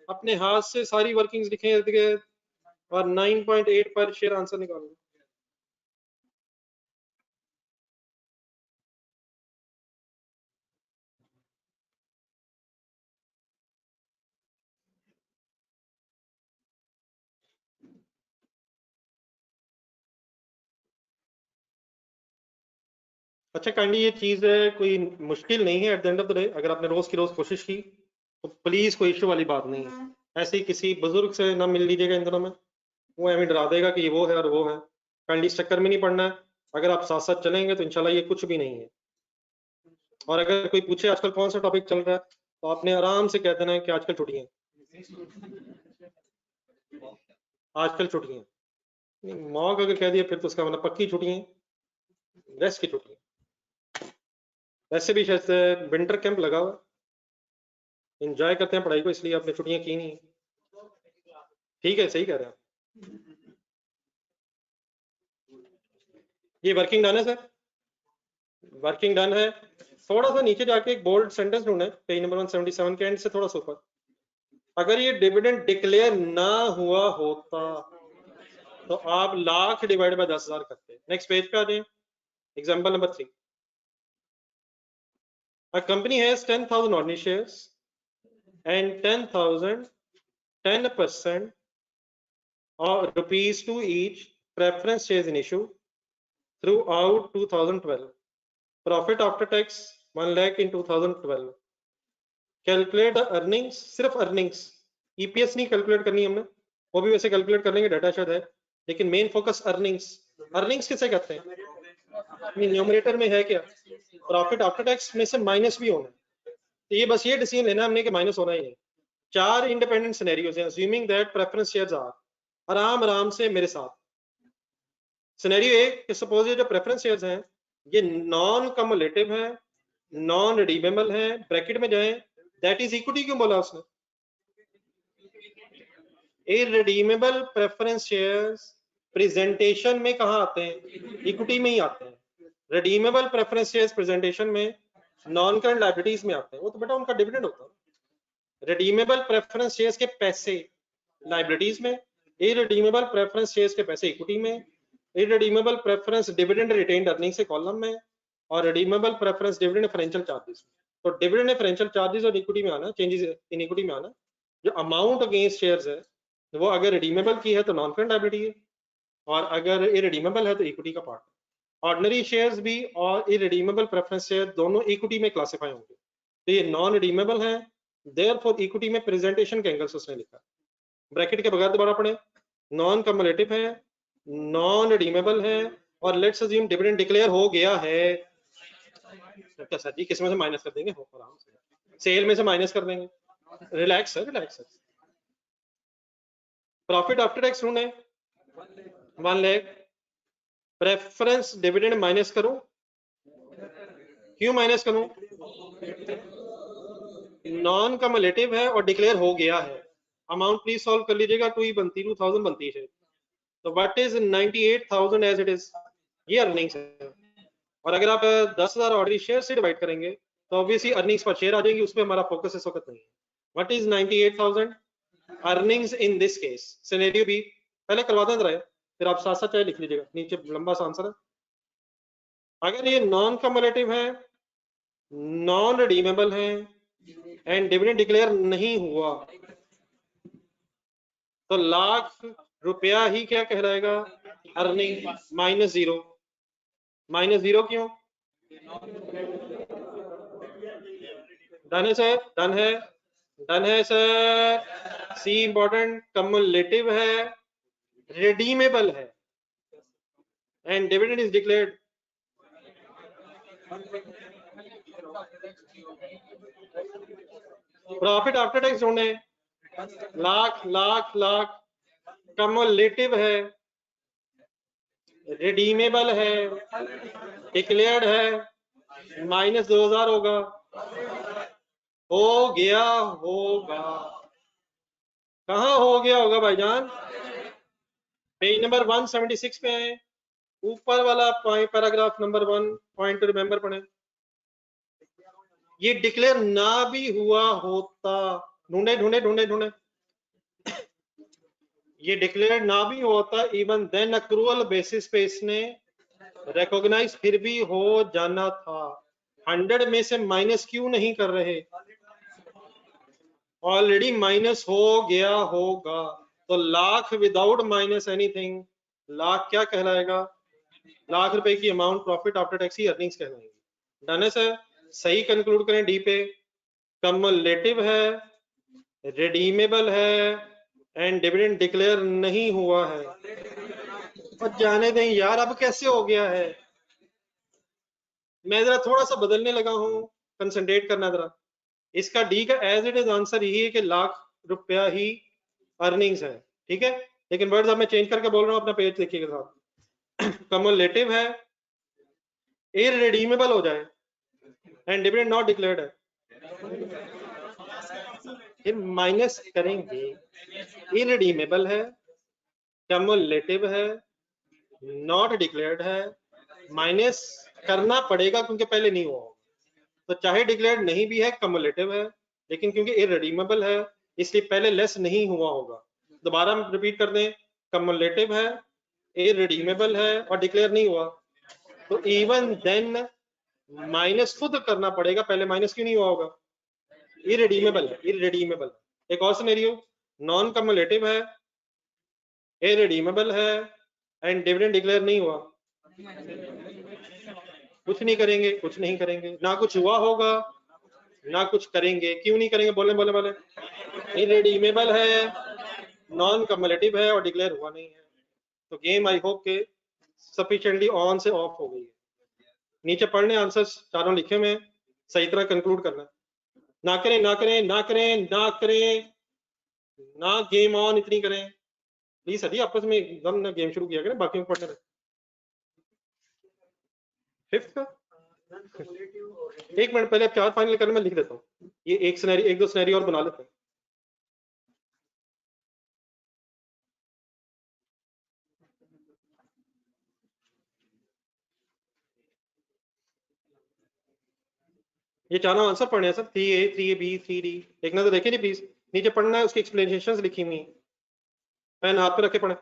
अपने हाथ से सारी वर्किंग्स लिखें इर्द गिर्द और 9.8 पर शेयर आंसर निकालो। अच्छा काइंडली ये चीज है कोई मुश्किल नहीं है, at the end of the day अगर आपने रोज की रोज कोशिश की तो प्लीज कोई इश्यू वाली बात नहीं है। ऐसे ही किसी बुजुर्ग से ना मिल लीजिएगा इन दिनों में, वो हमें डरा देगा कि ये वो है और वो है, काइंडली इस चक्कर में नहीं पड़ना है। अगर आप साथ साथ चलेंगे तो इंशाल्लाह ये कुछ भी नहीं है। और अगर कोई पूछे आजकल कौन सा टॉपिक चल रहा है तो आपने आराम से कह देना है कि आजकल छुट्टियां, आजकल छुट्टियां। मॉक अगर कह दिया फिर तो उसका मतलब पक्की छुट्टियां, रेस्ट की छुट्टियां। वैसे भी शायद विंटर कैंप लगा हुआ, एंजॉय करते हैं पढ़ाई को, इसलिए आपने छुट्टियां की नहीं। ठीक है, सही कह रहे हैं। ये वर्किंग डन है सर, वर्किंग डन है। थोड़ा सा नीचे जाके एक बोल्ड सेंटेंस ढूंढे पेज नंबर 177 के एंड से थोड़ा सा ऊपर, अगर ये डिविडेंड डिक्लेयर ना हुआ होता तो आप लाख डिवाइड बाय 10,000 करते। नेक्स्ट पेज पे आ जाए, example number 3। A company has 10,000 ordinary shares and 10,000 10% or rupees to each preference shares in issue throughout 2012. Profit after tax 1 lakh in 2012. Calculate the earnings, सिर्फ earnings, EPS नहीं calculate करनी हमने, वो भी वैसे कैलकुलेट कर लेंगे, डाटा शायद है, लेकिन मेन फोकस अर्निंग्स। अर्निंग्स किसे कहते हैं, न्यूमरेटर में है क्या, प्रॉफिट आफ्टर टैक्स में से माइनस भी होना है, तो ये बस ये डिसीजन लेना हमने कि माइनस होना ही है। 4 इंडिपेंडेंट सिनेरियोज हैं, assuming that preference shares are, आराम आराम से मेरे साथ। सिनेरियो एक कि सपोज ये जो प्रेफरेंस शेयर्स हैं ये नॉन कम्युलेटिव है, नॉन रिडीमेबल है, ब्रैकेट में जाएं, दैट इज इक्विटी क्यों बोला उसने, इररिडीमेबल प्रेफरेंस शेयर्स प्रेजेंटेशन में कहाँ आते हैं? इक्विटी में ही आते हैं। रिडीमेबल प्रेफरेंस शेयर्स प्रेजेंटेशन में नॉन करंट लायबिलिटीज में आते हैं। वो तो बेटा उनका डिविडेंड होता है। रिडीमेबल प्रेफरेंस शेयर्स के पैसे लायबिलिटीज में, इररिडीमेबल प्रेफरेंस शेयर्स के पैसे इक्विटी में, irredeemable preference dividend retained earning से कॉलम में, और redeemable preference dividend differential charges में। तो डिविडेंड डिफरेंशियल चार्जेस और इक्विटी में आना, चेंजेस इन इक्विटी में आना। जो अमाउंट अगेंस्ट शेयर्स है वो अगर रिडीमेबल की है तो नॉन करंट लायबिलिटी है, और अगर इररिडीमेबल है तो इक्विटी का पार्ट है। ऑर्डिनरी शेयर्स भी और इररिडीमेबल प्रेफरेंस शेयर दोनों इक्विटी में क्लासिफाई होंगे। तो ये नॉन रिडीमेबल है, देयरफॉर इक्विटी में प्रेजेंटेशन के एंगल से उसने लिखा। ब्रैकेट के बगैर दोबारा पढ़े, नॉन कम्युलेटिव है, नॉन रिडीमेबल है, और लेट्स अज्यूम डिविडेंड डिक्लेयर हो गया है। क्या सर जी किसमें से माइनस कर देंगे? हो आराम से, सेल में से माइनस कर देंगे। Relax sir, relax sir. Profit after tax ढूंढे 1 लाख। प्रेफरेंस डिविडेंड माइनस करूं, क्यों माइनस करूं? नॉन कम्युलेटिव है और डिक्लेयर हो गया है। अमाउंट प्लीज सॉल्व कर लीजिएगा। 2000 बनती है। तो what is 98,000 as it is? ये अर्निंग्स है। और अगर आप 10,000 ऑर्डनरी शेयर से डिवाइड करेंगे तो ऑब्वियसली अर्निंग्स पर शेयर आ जाएगी। उस पर हमारा फोकस इस वक्त नहीं है। What is 98,000 earnings in this case? Scenario B पहले करवा दें जरा, फिर आप साथ साथ चाहे लिख लीजिएगा, नीचे लंबा सा आंसर है। अगर ये नॉन कम्युलेटिव है, नॉन रिडीमेबल है एंड डिविडेंड डिक्लेयर नहीं हुआ, तो ₹1,00,000 ही क्या कहलाएगा? Earning minus zero. Minus zero क्यों? डन है सर, डन है, डन है सर। सी इंपॉर्टेंट, कम्युलेटिव है, रिडीमेबल है and dividend is declared. Profit after tax ढूंढे, लाख लाख लाख, कम्युलेटिव है, रिडीमेबल है, डिक्लेयर्ड है, माइनस 2000 होगा। हो गया होगा, कहाँ हो गया होगा भाईजान? पेज नंबर 176 पे है, ऊपर वाला paragraph number 1 point two remember पढ़े। ये डिक्लेयर ना भी हुआ होता, ढूंढे ढूंढे ढूंढे ढूंढे, ये डिक्लेयर ना भी होता, इवन देन अक्रूवल बेसिस पे इसने रिकॉग्नाइज फिर भी हो जाना था। 100 में से माइनस क्यों नहीं कर रहे? ऑलरेडी माइनस हो गया होगा। तो lakh without minus anything, lakh क्या कहलाएगा? ₹1,00,000 की अमाउंट प्रॉफिट आफ्टर टैक्स की अर्निंग्स कहलाएंगी। डन है सर? सही कंक्लूड करें डी पे। कम्युलेटिव है, रिडीमेबल है एंड डिविडेंड डिक्लेयर नहीं हुआ है। और जाने दें यार, अब कैसे हो गया है? मैं जरा थोड़ा सा बदलने लगा हूं, कंसंट्रेट करना जरा। इसका डी का एज इट इज आंसर यही है कि ₹1,00,000 ही अर्निंग्स है। ठीक है, लेकिन वर्ड्स अब मैं चेंज करके बोल रहा हूं, अपना पेज देखिएगा साथ। कम्युलेटिव है, इररिडीमेबल हो जाए एंड डिविडेंड नॉट डिक्लेयर्ड है, फिर माइनस करेंगे। इररिडीमेबल है, कम्युलेटिव है, नॉट डिक्लेयर्ड है, माइनस करना पड़ेगा क्योंकि पहले नहीं हुआ। तो चाहे डिक्लेयर्ड नहीं भी है, कम्युलेटिव है, लेकिन क्योंकि इररिडीमेबल है इसलिए पहले लेस नहीं हुआ होगा। दोबारा रिपीट कर दें, कम्युलेटिव है, इररिडीमेबल है और डिक्लेयर नहीं हुआ, तो इवन देन माइनस खुद करना पड़ेगा, पहले माइनस क्यों नहीं हुआ होगा? इररिडीमेबल है, इररिडीमेबल। एक और सिनेरियो, नॉन कम्युलेटिव है, इररिडीमेबल है एंड डिविडेंड डिक्लेयर नहीं हुआ, कुछ नहीं करेंगे, कुछ नहीं करेंगे, ना कुछ हुआ होगा ना कुछ करेंगे। क्यों नहीं करेंगे? बोले बोले बोले। इररिडीमेबल है, नॉन कम्युलेटिव है और डिक्लेयर हुआ नहीं है। तो गेम आई होप के सफिशिएंटली ऑन से ऑफ हो गई है। नीचे पढ़ने आंसर्स चारों लिखे हुए, सही तरह कंक्लूड करना। ना करें ना करें ना करें ना करें ना, गेम ऑन इतनी करें प्लीज सर जी, आपस में एकदम ना गेम शुरू किया करें, बाकी में पढ़ने रहे। फिफ्थ का एक मिनट पहले, अब 4 फाइनल करने में लिख देता हूँ। ये एक दो सिनेरियो और बना लेते हैं। ये चारों आंसर पढ़ने हैं सर, 3A 3AB 3D, एक नजर देखिए नहीं प्लीज, नीचे पढ़ना है, उसकी एक्सप्लेनेशंस लिखी हुई हैं, पेन हाथ पे रख के पढ़े,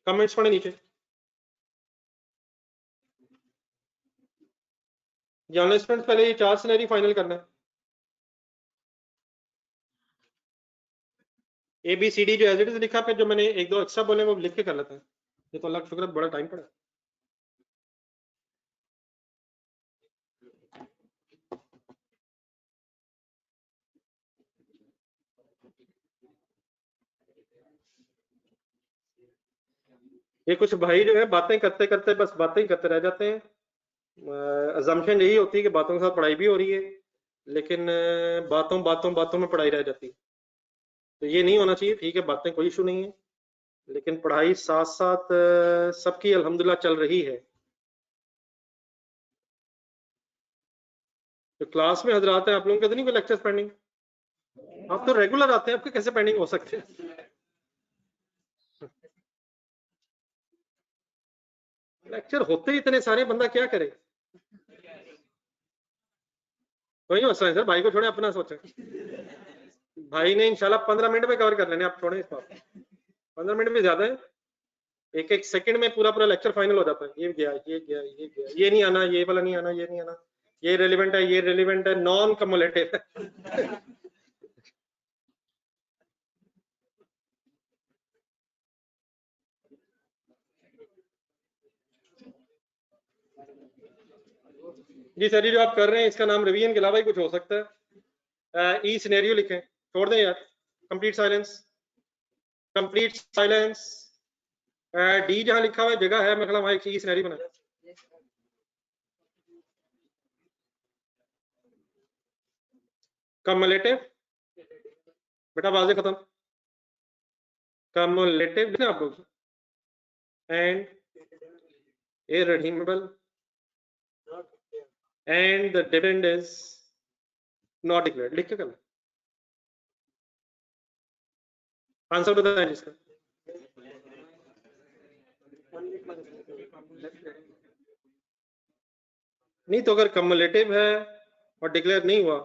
कमेंट्स पढ़े नीचे। जर्नलिस्ट फ्रेंड्स पहले ये 4 सिनेरी फाइनल करना है, ABCD जो एज इट इज लिखा, फिर जो मैंने एक दो एक्स्ट्रा बोले वो लिख के कर लेते हैं, ये तो अल्लाह का शुक्र है बड़ा टाइम पड़ा। ये कुछ भाई जो है बातें करते करते बस बातें ही करते रह जाते हैं, अजम्पशन यही होती है कि बातों के साथ पढ़ाई भी हो रही है, लेकिन बातों बातों बातों में पढ़ाई रह जाती है, तो ये नहीं होना चाहिए। ठीक है, बातें कोई इशू नहीं है, लेकिन पढ़ाई साथ साथ सबकी अल्हम्दुलिल्लाह चल रही है। तो क्लास में हजरात हैं, आप लोगों के तो नहीं कोई लेक्चर्स पेंडिंग? आप तो रेगुलर आते हैं, आपके कैसे पेंडिंग हो सकते हैं? लेक्चर होते ही इतने सारे, बंदा क्या करे? कोई नहीं मसला है सर, भाई को छोड़े, अपना सोचे। भाई ने इंशाल्लाह 15 मिनट में कवर कर लेने, आप छोड़े इस बात, 15 मिनट में ज्यादा है, एक एक सेकंड में पूरा पूरा लेक्चर फाइनल हो जाता है। ये गया, ये गया, ये गया, ये नहीं आना, ये वाला नहीं आना, ये नहीं आना, ये रेलिवेंट है, ये रेलिवेंट है, नॉन कम्युलेटिव है। जी सर, ये जो आप कर रहे हैं इसका नाम रिवीजन के अलावा ही कुछ हो सकता है। ई सिनेरियो लिखें, छोड़ दें यार, complete silence, complete silence. D जहां लिखा हुआ है जगह है, मैं वहां एक ई सिनेरियो बना, कम्युलेटिव, बेटा वाजे खत्म, कम्युलेटिव लिखना आप लोग, and irredeemable and the dividend is not declared, लिख के करना, आंसर बताएं जिसका। नहीं तो अगर कम्युलेटिव है और डिक्लेयर नहीं हुआ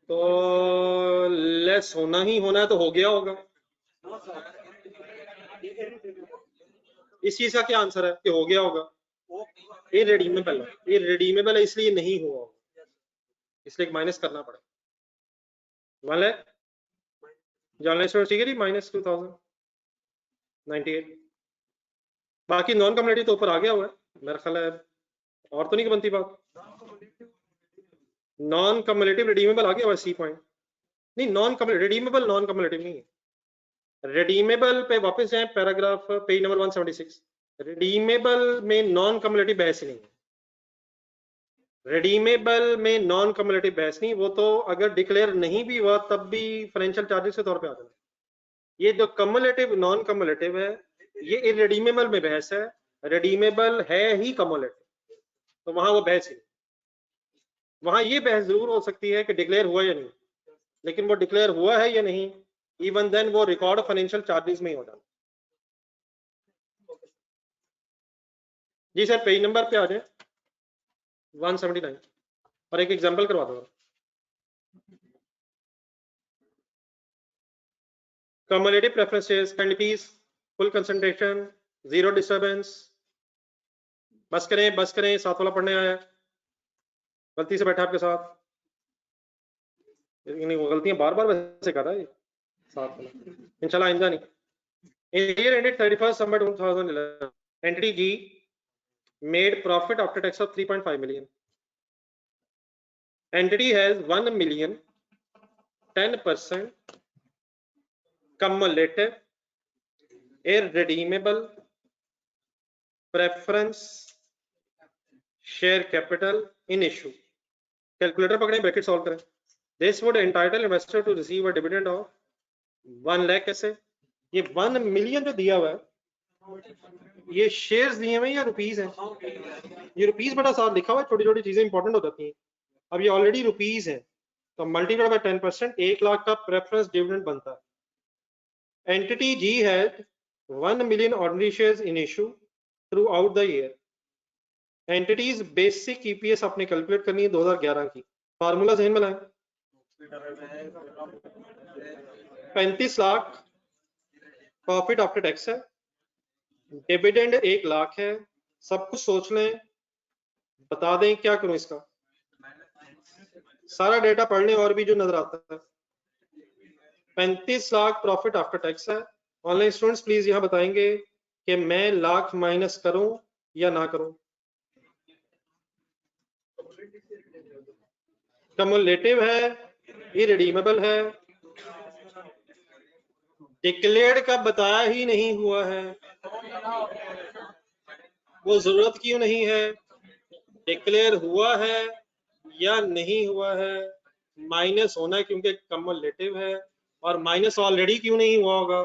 तो लेस होना ही होना है, तो हो गया होगा। इस चीज का क्या आंसर है कि हो गया होगा? इररिडीमेबल है, इररिडीमेबल है इसलिए नहीं हुआ होगा, इसलिए माइनस करना पड़ेगा। वाले जर्नलिस्ट ठीक है, -2098। बाकी नॉन कम्युलेटिव तो ऊपर आ गया हुआ है मेरा ख्याल है, और तो नहीं बनती बात। नॉन कम्युलेटिव रिडीमेबल आ गया हुआ सी पॉइंट, नहीं non cumulative, redeemable non cumulative नहीं है। रिडीमेबल पे वापस जाएं, पैराग्राफ पेज नंबर 176, रिडीमेबल में नॉन कम्युलेटिव बहस नहीं है, रिडीमेबल में नॉन कम्युलेटिव बहस नहीं, वो तो अगर डिक्लेयर नहीं भी हुआ तब भी फाइनेंशियल चार्जेस के तौर पे आ जाए। ये जो कम्युलेटिव नॉन कम्युलेटिव है ये इररिडीमेबल में बहस है, रिडीमेबल है ही कम्युलेटिव, तो वहां वो बहस ही, वहां ये बहस जरूर हो सकती है कि डिक्लेयर हुआ या नहीं, लेकिन वो डिक्लेयर हुआ है या नहीं, इवन देन वो रिकॉर्ड फाइनेंशियल चार्जेस में ही हो जाता। जी सर, पेज नंबर पे आ जाए 179 और एक एग्जांपल करवा दो। Cumulative preferences, kindly please full concentration, zero disturbance. बस करें, साथ वाला पढ़ने आया, गलती से बैठा आपके साथ, वो गलतियां बार बार वैसे कर रहा है साथ वाला, इंशाल्लाह आइंदा नहीं। In year ended 31st December 2011, entity G made profit after tax of 3.5 million. Entity has 1 million 10% cumulative irredeemable preference share capital in issue. Calculator पकड़े, ब्रैकेट सॉल्व करें। This would entitle investor to receive a dividend of 1 lakh. कैसे? ये 1 million जो दिया हुआ है ये shares दिए हुए या रुपीस है? ये रुपीस बड़ा साथ लिखा हुआ है, छोटी छोटी चीजें इंपॉर्टेंट हो जाती हैं। अब ये ऑलरेडी रुपीस है तो मल्टीप्लाई बाय 10%, 1 लाख का प्रेफरेंस डिविडेंड बनता है। Entity G had 1 million ordinary shares in issue throughout the year entities basic EPS आपने कैलकुलेट करनी है 2011 की, फार्मूला जहन में लाएं। 35 लाख प्रॉफिट आफ्टर टैक्स है, डिविडेंड 1 लाख है, सब कुछ सोच लें, बता दें क्या करूं इसका, सारा डेटा पढ़ लें और भी जो नजर आता है। 35 लाख प्रॉफिट आफ्टर टैक्स है। ऑनलाइन स्टूडेंट्स प्लीज यहां बताएंगे कि मैं लाख माइनस करूं या ना करूं। कम्युलेटिव है, इरिडीमेबल है, डिक्लेयर्ड का बताया ही नहीं हुआ है, वो जरूरत क्यों नहीं है, डिक्लेयर हुआ है या नहीं हुआ है, माइनस होना है क्योंकि कम्युलेटिव है, और माइनस ऑलरेडी क्यों नहीं हुआ होगा,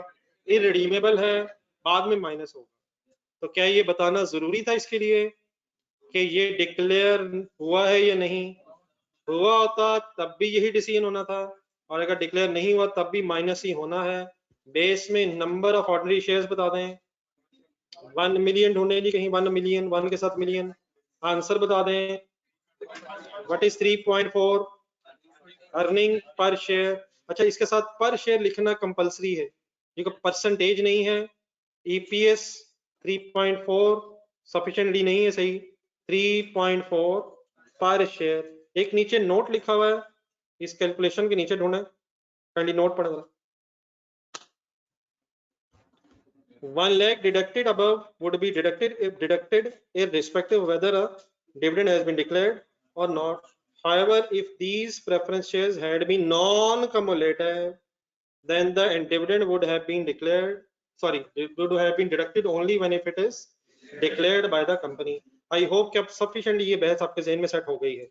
इरिडीमेबल है, बाद में माइनस होगा। तो क्या ये बताना जरूरी था इसके लिए कि ये डिक्लेयर हुआ है या नहीं? हुआ होता तब भी यही डिसीजन होना था, और अगर डिक्लेयर नहीं हुआ तब भी माइनस ही होना है। बेस में नंबर ऑफ ऑर्डिनरी शेयर्स बता दें, 1 मिलियन ढूंढने लिए कहीं 1 मिलियन, 1 के साथ मिलियन, आंसर बता दें what is 3.4 earning per share. अच्छा, इसके साथ पर शेयर लिखना कंपलसरी है, ये परसेंटेज नहीं है। ईपीएस 3.4 सफिशिएंटली नहीं है, सही 3.4 पर शेयर। एक नीचे नोट लिखा हुआ है, इस कैलकुलेशन के नीचे ढूंढे, काइंडली नोट पढ़े। 1 lakh deducted above would be deducted if deducted irrespective of whether a dividend has been declared or not. However, if these preference shares had been non-cumulative, then the dividend would have been declared. Sorry, it would have been deducted only when if it is declared by the company. I hope कि अब sufficiently ये बहस आपके ज़हन में set हो गई है।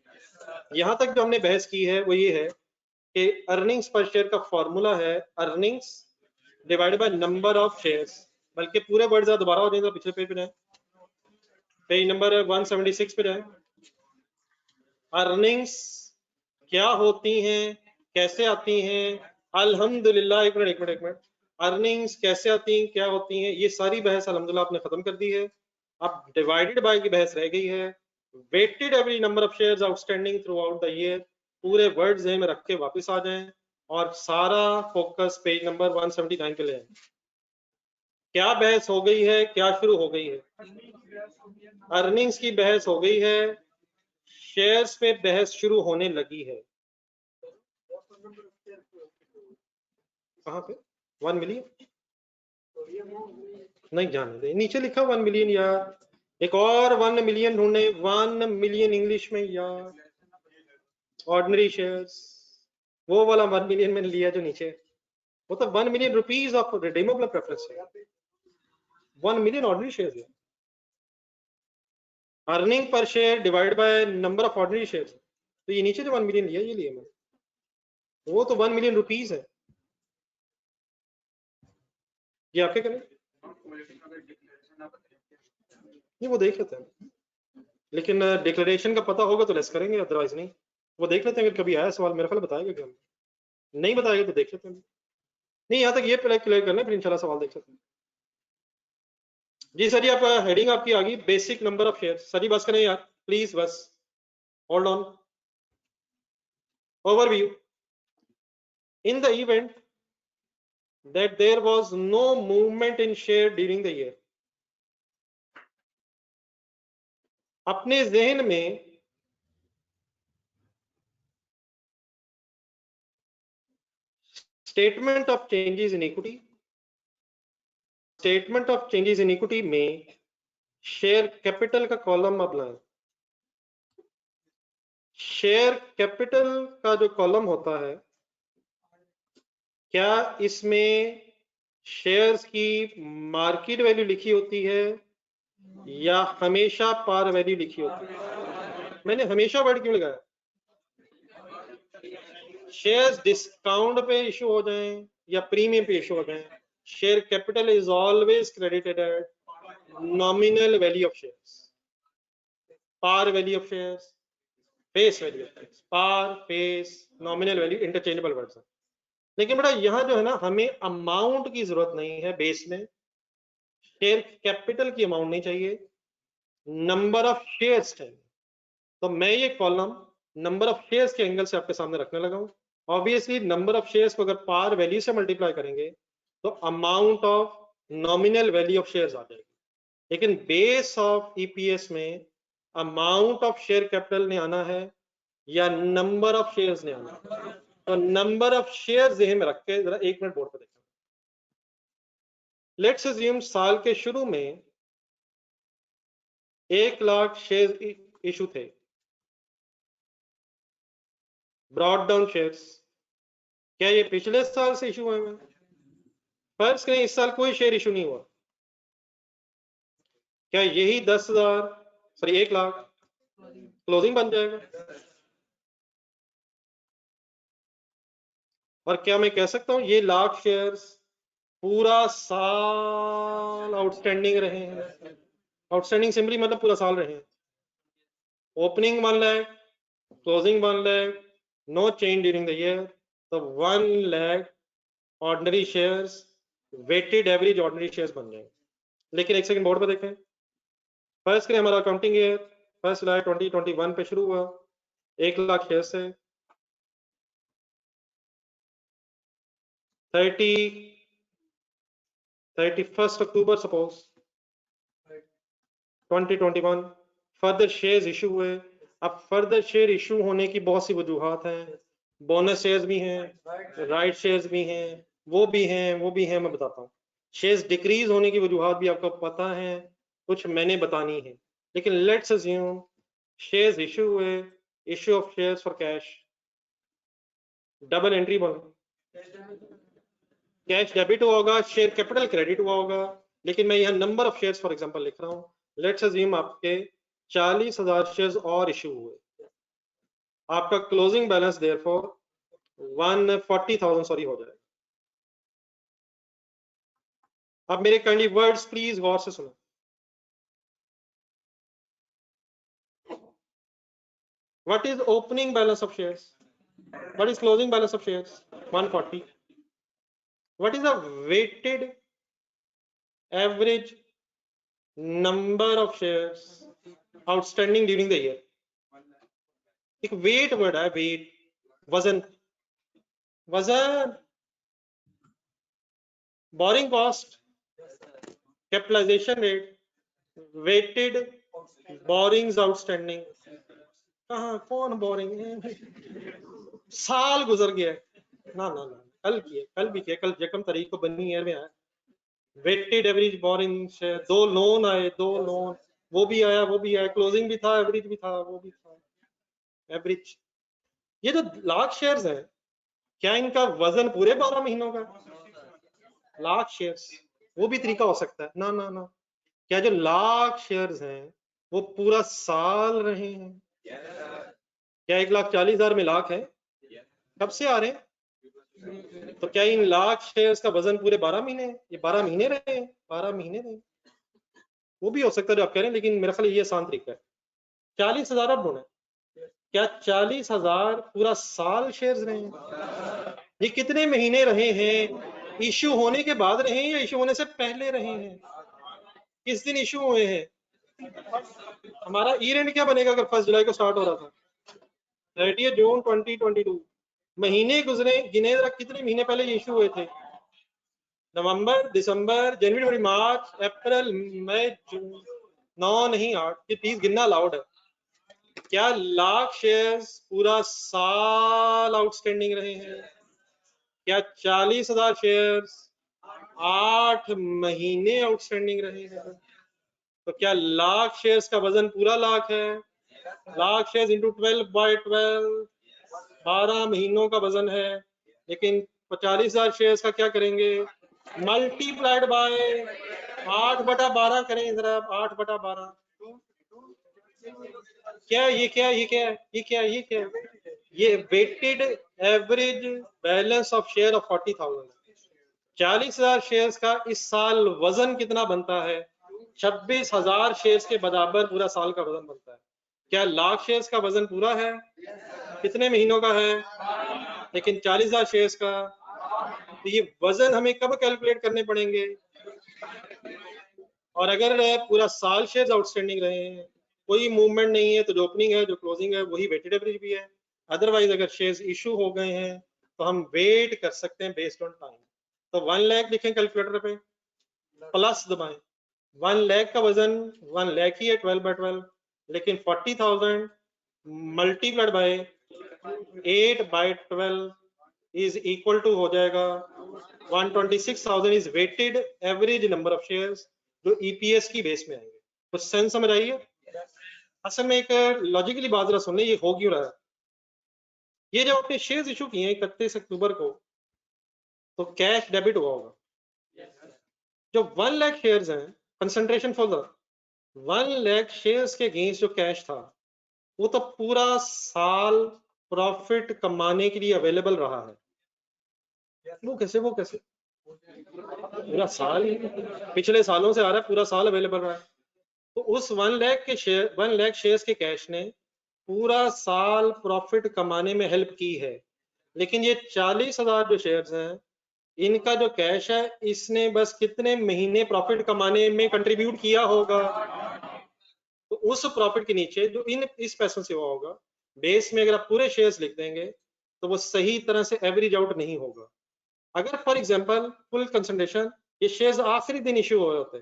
यहाँ तक जो हमने बहस की है वो ये है कि अर्निंग्स पर शेयर का फॉर्मूला है earnings divided by number of shares. बल्कि पूरे वर्ड दोबारा हो जाएगा, पिछले पेज पे जाए, पेज नंबर 176 पे जाए। अर्निंग्स क्या होती हैं, कैसे आती हैं? अल्हम्दुलिल्लाह, एक मिनट, अर्निंग्स कैसे आती हैं, क्या होती हैं, ये सारी बहस अल्हम्दुलिल्लाह आपने खत्म कर दी है। अब डिवाइडेड बाय की बहस रह गई है। Weighted every number of shares outstanding throughout the year, पूरे वर्ड ज़हन में रख के वापस आ जाएं और सारा फोकस पेज नंबर 179 पे ले आए। क्या बहस हो गई है, क्या शुरू हो गई है? अर्निंग्स की बहस हो गई है, शेयर्स पे बहस शुरू होने लगी है। कहाँ पे? 1 मिलियन नहीं, जाने दे, नीचे लिखा 1 मिलियन यार, एक और 1 मिलियन ढूंढने, 1 मिलियन इंग्लिश में यार, ऑर्डिनरी शेयर्स, वो वाला 1 मिलियन मैंने लिया जो नीचे, वो तो 1 million rupees of redeemable preference है, 1 मिलियन ऑर्डिनरी शेयर्स है। Earning per share divide by number of ordinary shares, तो ये नीचे जो 1 मिलियन लिया, ये लिया मैंने, वो तो 1 मिलियन रुपीज है। ये आपके करें, नहीं वो देख लेते हैं, लेकिन डिक्लेरेशन का पता होगा तो लेस करेंगे, अदरवाइज नहीं। वो देख लेते हैं, अगर कभी आया सवाल मेरे ख्याल बताएगा कि हम नहीं बताएगा तो देख लेते हैं। नहीं, यहाँ तक ये क्लियर करना, फिर इंशाल्लाह सवाल देख सकते हैं। जी सर जी, आप हेडिंग आपकी आ गई, basic number of share. Sir जी बस करें यार प्लीज, बस hold on. Overview, in the event that there was no movement in share during the year, अपने जहन में statement of changes in equity, statement of changes in equity में share capital का कॉलम अब लाएं। शेयर कैपिटल का जो column होता है, क्या इसमें शेयर्स की मार्केट वैल्यू लिखी होती है या हमेशा पार वैल्यू लिखी होती है? मैंने हमेशा वर्ड क्यों लगाया? शेयर्स डिस्काउंट पे इशू हो जाएं या प्रीमियम पे इशू हो जाएं, share capital is always credited at nominal value of shares, par value of shares, face value of shares, par face nominal value interchangeable words हैं। लेकिन बेटा यहाँ जो है ना, हमें अमाउंट की जरूरत नहीं है, बेस में शेयर कैपिटल की अमाउंट नहीं चाहिए, नंबर ऑफ शेयर्स टाइम। तो मैं ये कॉलम नंबर ऑफ शेयर्स के एंगल से आपके सामने रखने लगा हूं। ऑब्वियसली नंबर ऑफ शेयर्स को अगर पार वैल्यू से मल्टीप्लाई करेंगे तो amount of nominal value of shares आ जाएगी, लेकिन बेस ऑफ ईपीएस में अमाउंट ऑफ शेयर कैपिटल ने आना है या नंबर ऑफ शेयर्स ने आना है। तो नंबर ऑफ शेयर्स ज़हन में रख के जरा 1 मिनट बोर्ड पर देखें। लेट्स अज्यूम साल के शुरू में 1 लाख शेयर इशू थे, ब्रॉड डाउन शेयर्स। क्या ये पिछले साल से इशू हुए हैं? फर्ज करें इस साल कोई शेयर इशू नहीं हुआ, क्या यही 1 लाख क्लोजिंग बन जाएगा? और क्या मैं कह सकता हूं ये लाख शेयर्स पूरा साल आउटस्टैंडिंग रहे हैं? आउटस्टैंडिंग सिंपली मतलब पूरा साल रहे हैं। Opening 1 lakh, closing 1 lakh, no change during the year, तो 1 lakh ordinary shares, weighted average ordinary shares बन जाएंगे। लेकिन एक सेकंड बोर्ड पर देखें। फर्स्ट करें हमारा अकाउंटिंग ईयर 1 जुलाई 2021 पे शुरू हुआ 1 लाख शेयर से 31 अक्टूबर सपोज 2021 फर्दर शेयर्स इशू हुए। अब फर्दर शेयर इशू होने की बहुत सी वजूहात हैं, बोनस शेयर्स भी हैं, राइट शेयर्स भी हैं, वो भी हैं, मैं बताता हूँ। शेयर्स डिक्रीज होने की वजूहात भी आपको पता है, कुछ मैंने बतानी है। लेकिन लेट्स अज्यूम शेयर्स इशू हुए, issue of shares for cash, double entry बनो, कैश डेबिट हुआ होगा, शेयर कैपिटल क्रेडिट हुआ होगा। लेकिन मैं यहाँ number of shares for example लिख रहा हूँ। लेट्स अज्यूम आपके 40,000 शेयर्स और इशू हुए, आपका क्लोजिंग बैलेंस देयरफॉर 140,000 सॉरी हो जाएगा। अब मेरे काइंडली वर्ड्स प्लीज गौर से सुनो। What is opening balance of shares? What is closing balance of shares? 140। What is the weighted average number of shares outstanding during the year? एक weight word है, weight, वजन, वजन, borrowing cost, capitalisation rate, weighted borrowings outstanding. कहाँ कौन boring? साल गुजर गया ना ना ना, कल किए, कल भी किए, कल जकम तारीख को बनी ईयर में आया वेटेड एवरेज बोरिंग से 2 लोन आए, 2 लोन, वो भी आया, वो भी आया, क्लोजिंग भी था, एवरेज भी था, वो भी था, एवरेज। ये जो लाख शेयर्स है, क्या इनका वजन पूरे 12 महीनों का? लाख शेयर्स, वो भी तरीका हो सकता है ना ना ना। क्या जो लाख शेयर्स हैं वो पूरा साल रहे हैं? क्या 1,40,000 में लाख है? कब से आ रहे हैं? तो क्या इन लाख शेयर्स का वजन पूरे 12 महीने? ये 12 महीने रहे हैं, 12 महीने रहे। वो भी हो सकता है जो आप कह रहे हैं, लेकिन मेरा ख्याल ये आसान तरीका है। 40,000 अब होना है, क्या 40,000 पूरा साल शेयर्स रहे हैं? ये कितने महीने रहे हैं? इश्यू होने के बाद रहे हैं या इश्यू होने से पहले रहे हैं? किस दिन इश्यू हुए हैं? हमारा ईयर एंड क्या बनेगा अगर 1 जुलाई को स्टार्ट हो रहा था? 30 जून 2022। महीने गुजरे, गिने जरा कितने महीने पहले ये इश्यू हुए थे? नवंबर, दिसंबर, जनवरी, मार्च, अप्रैल, मई, जून, 9 नहीं 8, ये 30 गिनना अलाउड है। क्या लाख शेयर्स पूरा साल आउटस्टैंडिंग रहे हैं? क्या 40,000 शेयर्स 8 महीने आउटस्टैंडिंग रहे हैं? तो क्या लाख शेयर्स का वजन पूरा लाख है? लाख शेयर्स इंटू 12/12 12 महीनों का वजन है। लेकिन 40,000 शेयर्स का क्या करेंगे? मल्टीप्लाइड बाय 8/12 करें जरा, 8/12। क्या ये क्या ये क्या ये क्या ये क्या ये weighted average balance of share of 40,000। 40,000 shares का इस साल वजन कितना बनता है? 26,000 शेयर्स के बराबर पूरा साल का वजन बनता है। क्या लाख शेयर्स का वजन पूरा है? कितने महीनों का है? लेकिन 40,000 शेयर्स का। तो ये वजन हमें कब कैलकुलेट करने पड़ेंगे? और अगर पूरा साल शेयर्स आउटस्टैंडिंग रहे हैं, कोई मूवमेंट नहीं है, तो जो ओपनिंग है जो क्लोजिंग है वही वेटेड एवरेज भी है। अदरवाइज अगर शेयर्स इशू हो गए हैं तो हम वेट कर सकते हैं बेस्ड ऑन टाइम। तो 1 लाख लिखें कैलकुलेटर पे, प्लस दबाएं। 1 लाख का वजन 1 लाख ही है 12/12, लेकिन 40,000 multiplied by 8/12 is equal to हो जाएगा 126,000 is weighted average number of shares जो ईपीएस की बेस में आएंगे। तो सेंस समझ आई है? असल में एक लॉजिकली बात जरा सुनने, ये हो क्यों रहा है? ये जब आपने शेयर्स इशू किए 31 अक्टूबर को, तो कैश डेबिट हुआ होगा। जो 1 लाख शेयर्स हैं, concentration for the 1 lakh shares के अगेंस्ट जो कैश था, वो तो पूरा साल प्रॉफिट कमाने के लिए अवेलेबल रहा है। वो कैसे पूरा साल, पिछले सालों से आ रहा है, पूरा साल अवेलेबल रहा है। तो उस 1 लाख के शेयर 1 लाख शेयर्स के कैश ने पूरा साल प्रॉफिट कमाने में हेल्प की है। लेकिन ये 40,000 जो शेयर्स हैं, इनका जो कैश है, इसने बस कितने महीने प्रॉफिट कमाने में कंट्रीब्यूट किया होगा। तो उस प्रॉफिट के नीचे जो इस पैसों से हुआ होगा, बेस में अगर आप पूरे शेयर्स लिख देंगे तो वो सही तरह से एवरेज आउट नहीं होगा। अगर फॉर एग्जांपल फुल कंसंट्रेशन, ये शेयर्स आखिरी दिन इश्यू हुए होते,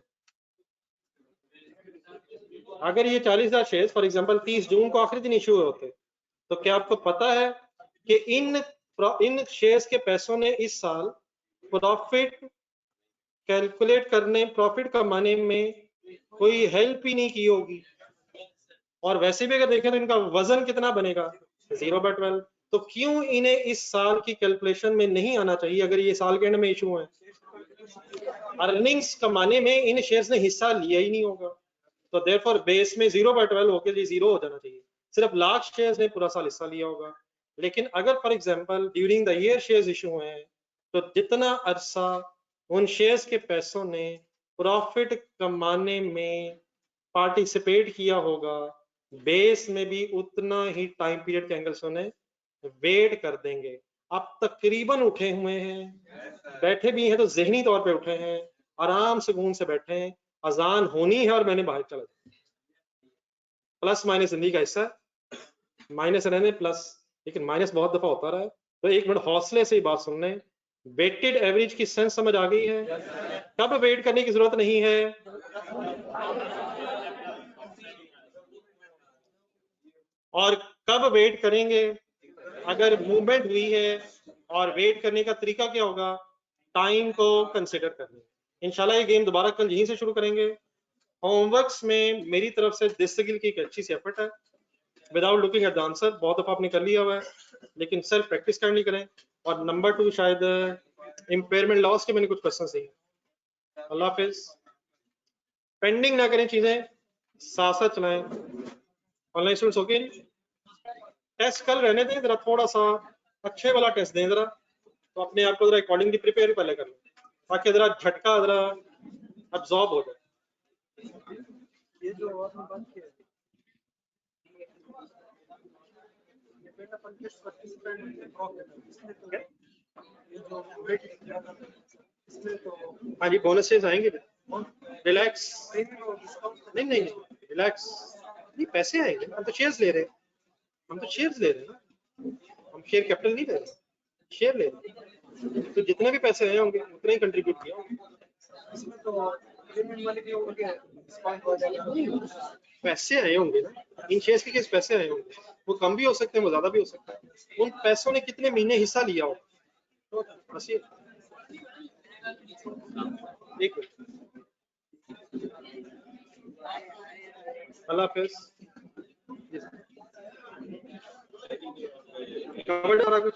अगर ये 40,000 शेयर्स फॉर एग्जांपल 30 जून को आखिरी दिन इश्यू हुए होते, तो क्या आपको पता है कि इन शेयर्स के पैसों ने इस साल प्रॉफिट कैलकुलेट करने, प्रॉफिट कमाने में कोई हेल्प ही नहीं की होगी। और वैसे भी अगर देखें तो इनका वजन कितना बनेगा, 0/12। तो क्यों इन्हें इस साल की कैलकुलेशन में नहीं आना चाहिए अगर ये साल के एंड में इशू है? अर्निंग्स कमाने में इन शेयर्स ने हिस्सा लिया ही नहीं होगा, तो देयरफॉर बेस में 0/12 होकर ये 0 हो जाना चाहिए। सिर्फ लाख शेयर्स ने पूरा साल हिस्सा लिया होगा। लेकिन अगर for example during the year shares issue हुए हैं, तो जितना अरसा उन शेयर्स के पैसों ने प्रॉफिट कमाने में पार्टिसिपेट किया होगा, बेस में भी उतना ही टाइम पीरियड के एंगल से उन्हें वेट कर देंगे। आप तकरीबन उठे हुए हैं, बैठे भी हैं तो जहनी तौर पे उठे हैं, आराम सुकून से बैठे हैं, अजान होनी है और मैंने बाहर चला जाना। प्लस माइनस जिंदगी का हिस्सा, माइनस रहने प्लस, लेकिन माइनस बहुत दफा होता रहा है। तो एक मिनट हौसले से बात सुन लें। वेटेड एवरेज की सेंस समझ आ गई है? कब वेट करने की जरूरत नहीं है? और कब वेट करेंगे? अगर मूवमेंट हुई है। और वेट करने का तरीका क्या होगा? टाइम को कंसिडर करना। इंशाल्लाह ये गेम दोबारा कल यहीं से शुरू करेंगे। होमवर्क्स में मेरी तरफ से दिस्तगिल की एक अच्छी सी एफर्ट है, without looking at the answer. बहुत दफा आपने कर लिया हुआ है, लेकिन सेल्फ प्रैक्टिस करनी करें। और नंबर 2 शायद इम्पेयरमेंट लॉस के मैंने कुछ क्वेश्चन दिए। अल्लाह हाफिज। पेंडिंग ना करें चीजें, साथ साथ चलाएं। Online students okay? टेस्ट कल रहने दें, जरा थोड़ा सा अच्छे वाला टेस्ट दें जरा, तो अपने आप को जरा अकॉर्डिंगली प्रिपेयर पहले कर लें, ताकि जरा झटका जरा अब्सॉर्ब हो जाए। ये जो आपने बात की है, हाँ जी, बोनसेस आएंगे। रिलैक्स, नहीं नहीं रिलैक्स, नहीं पैसे आएंगे। हम तो शेयर्स ले रहे हैं, हम तो शेयर्स ले रहे हैं ना, हम शेयर कैपिटल नहीं ले रहे, शेयर ले रहे हैं। तो जितने भी पैसे आए होंगे उतने ही कंट्रीब्यूट किया होंगे। इसमें तो पैसे आए होंगे ना, इन शेयर्स के किस पैसे आए होंगे, वो कम भी हो सकते हैं, वो ज्यादा भी हो सकता है। उन पैसों ने कितने महीने हिस्सा लिया हो, तो बस ये एक अल्लाह हाफिज। कवर कुछ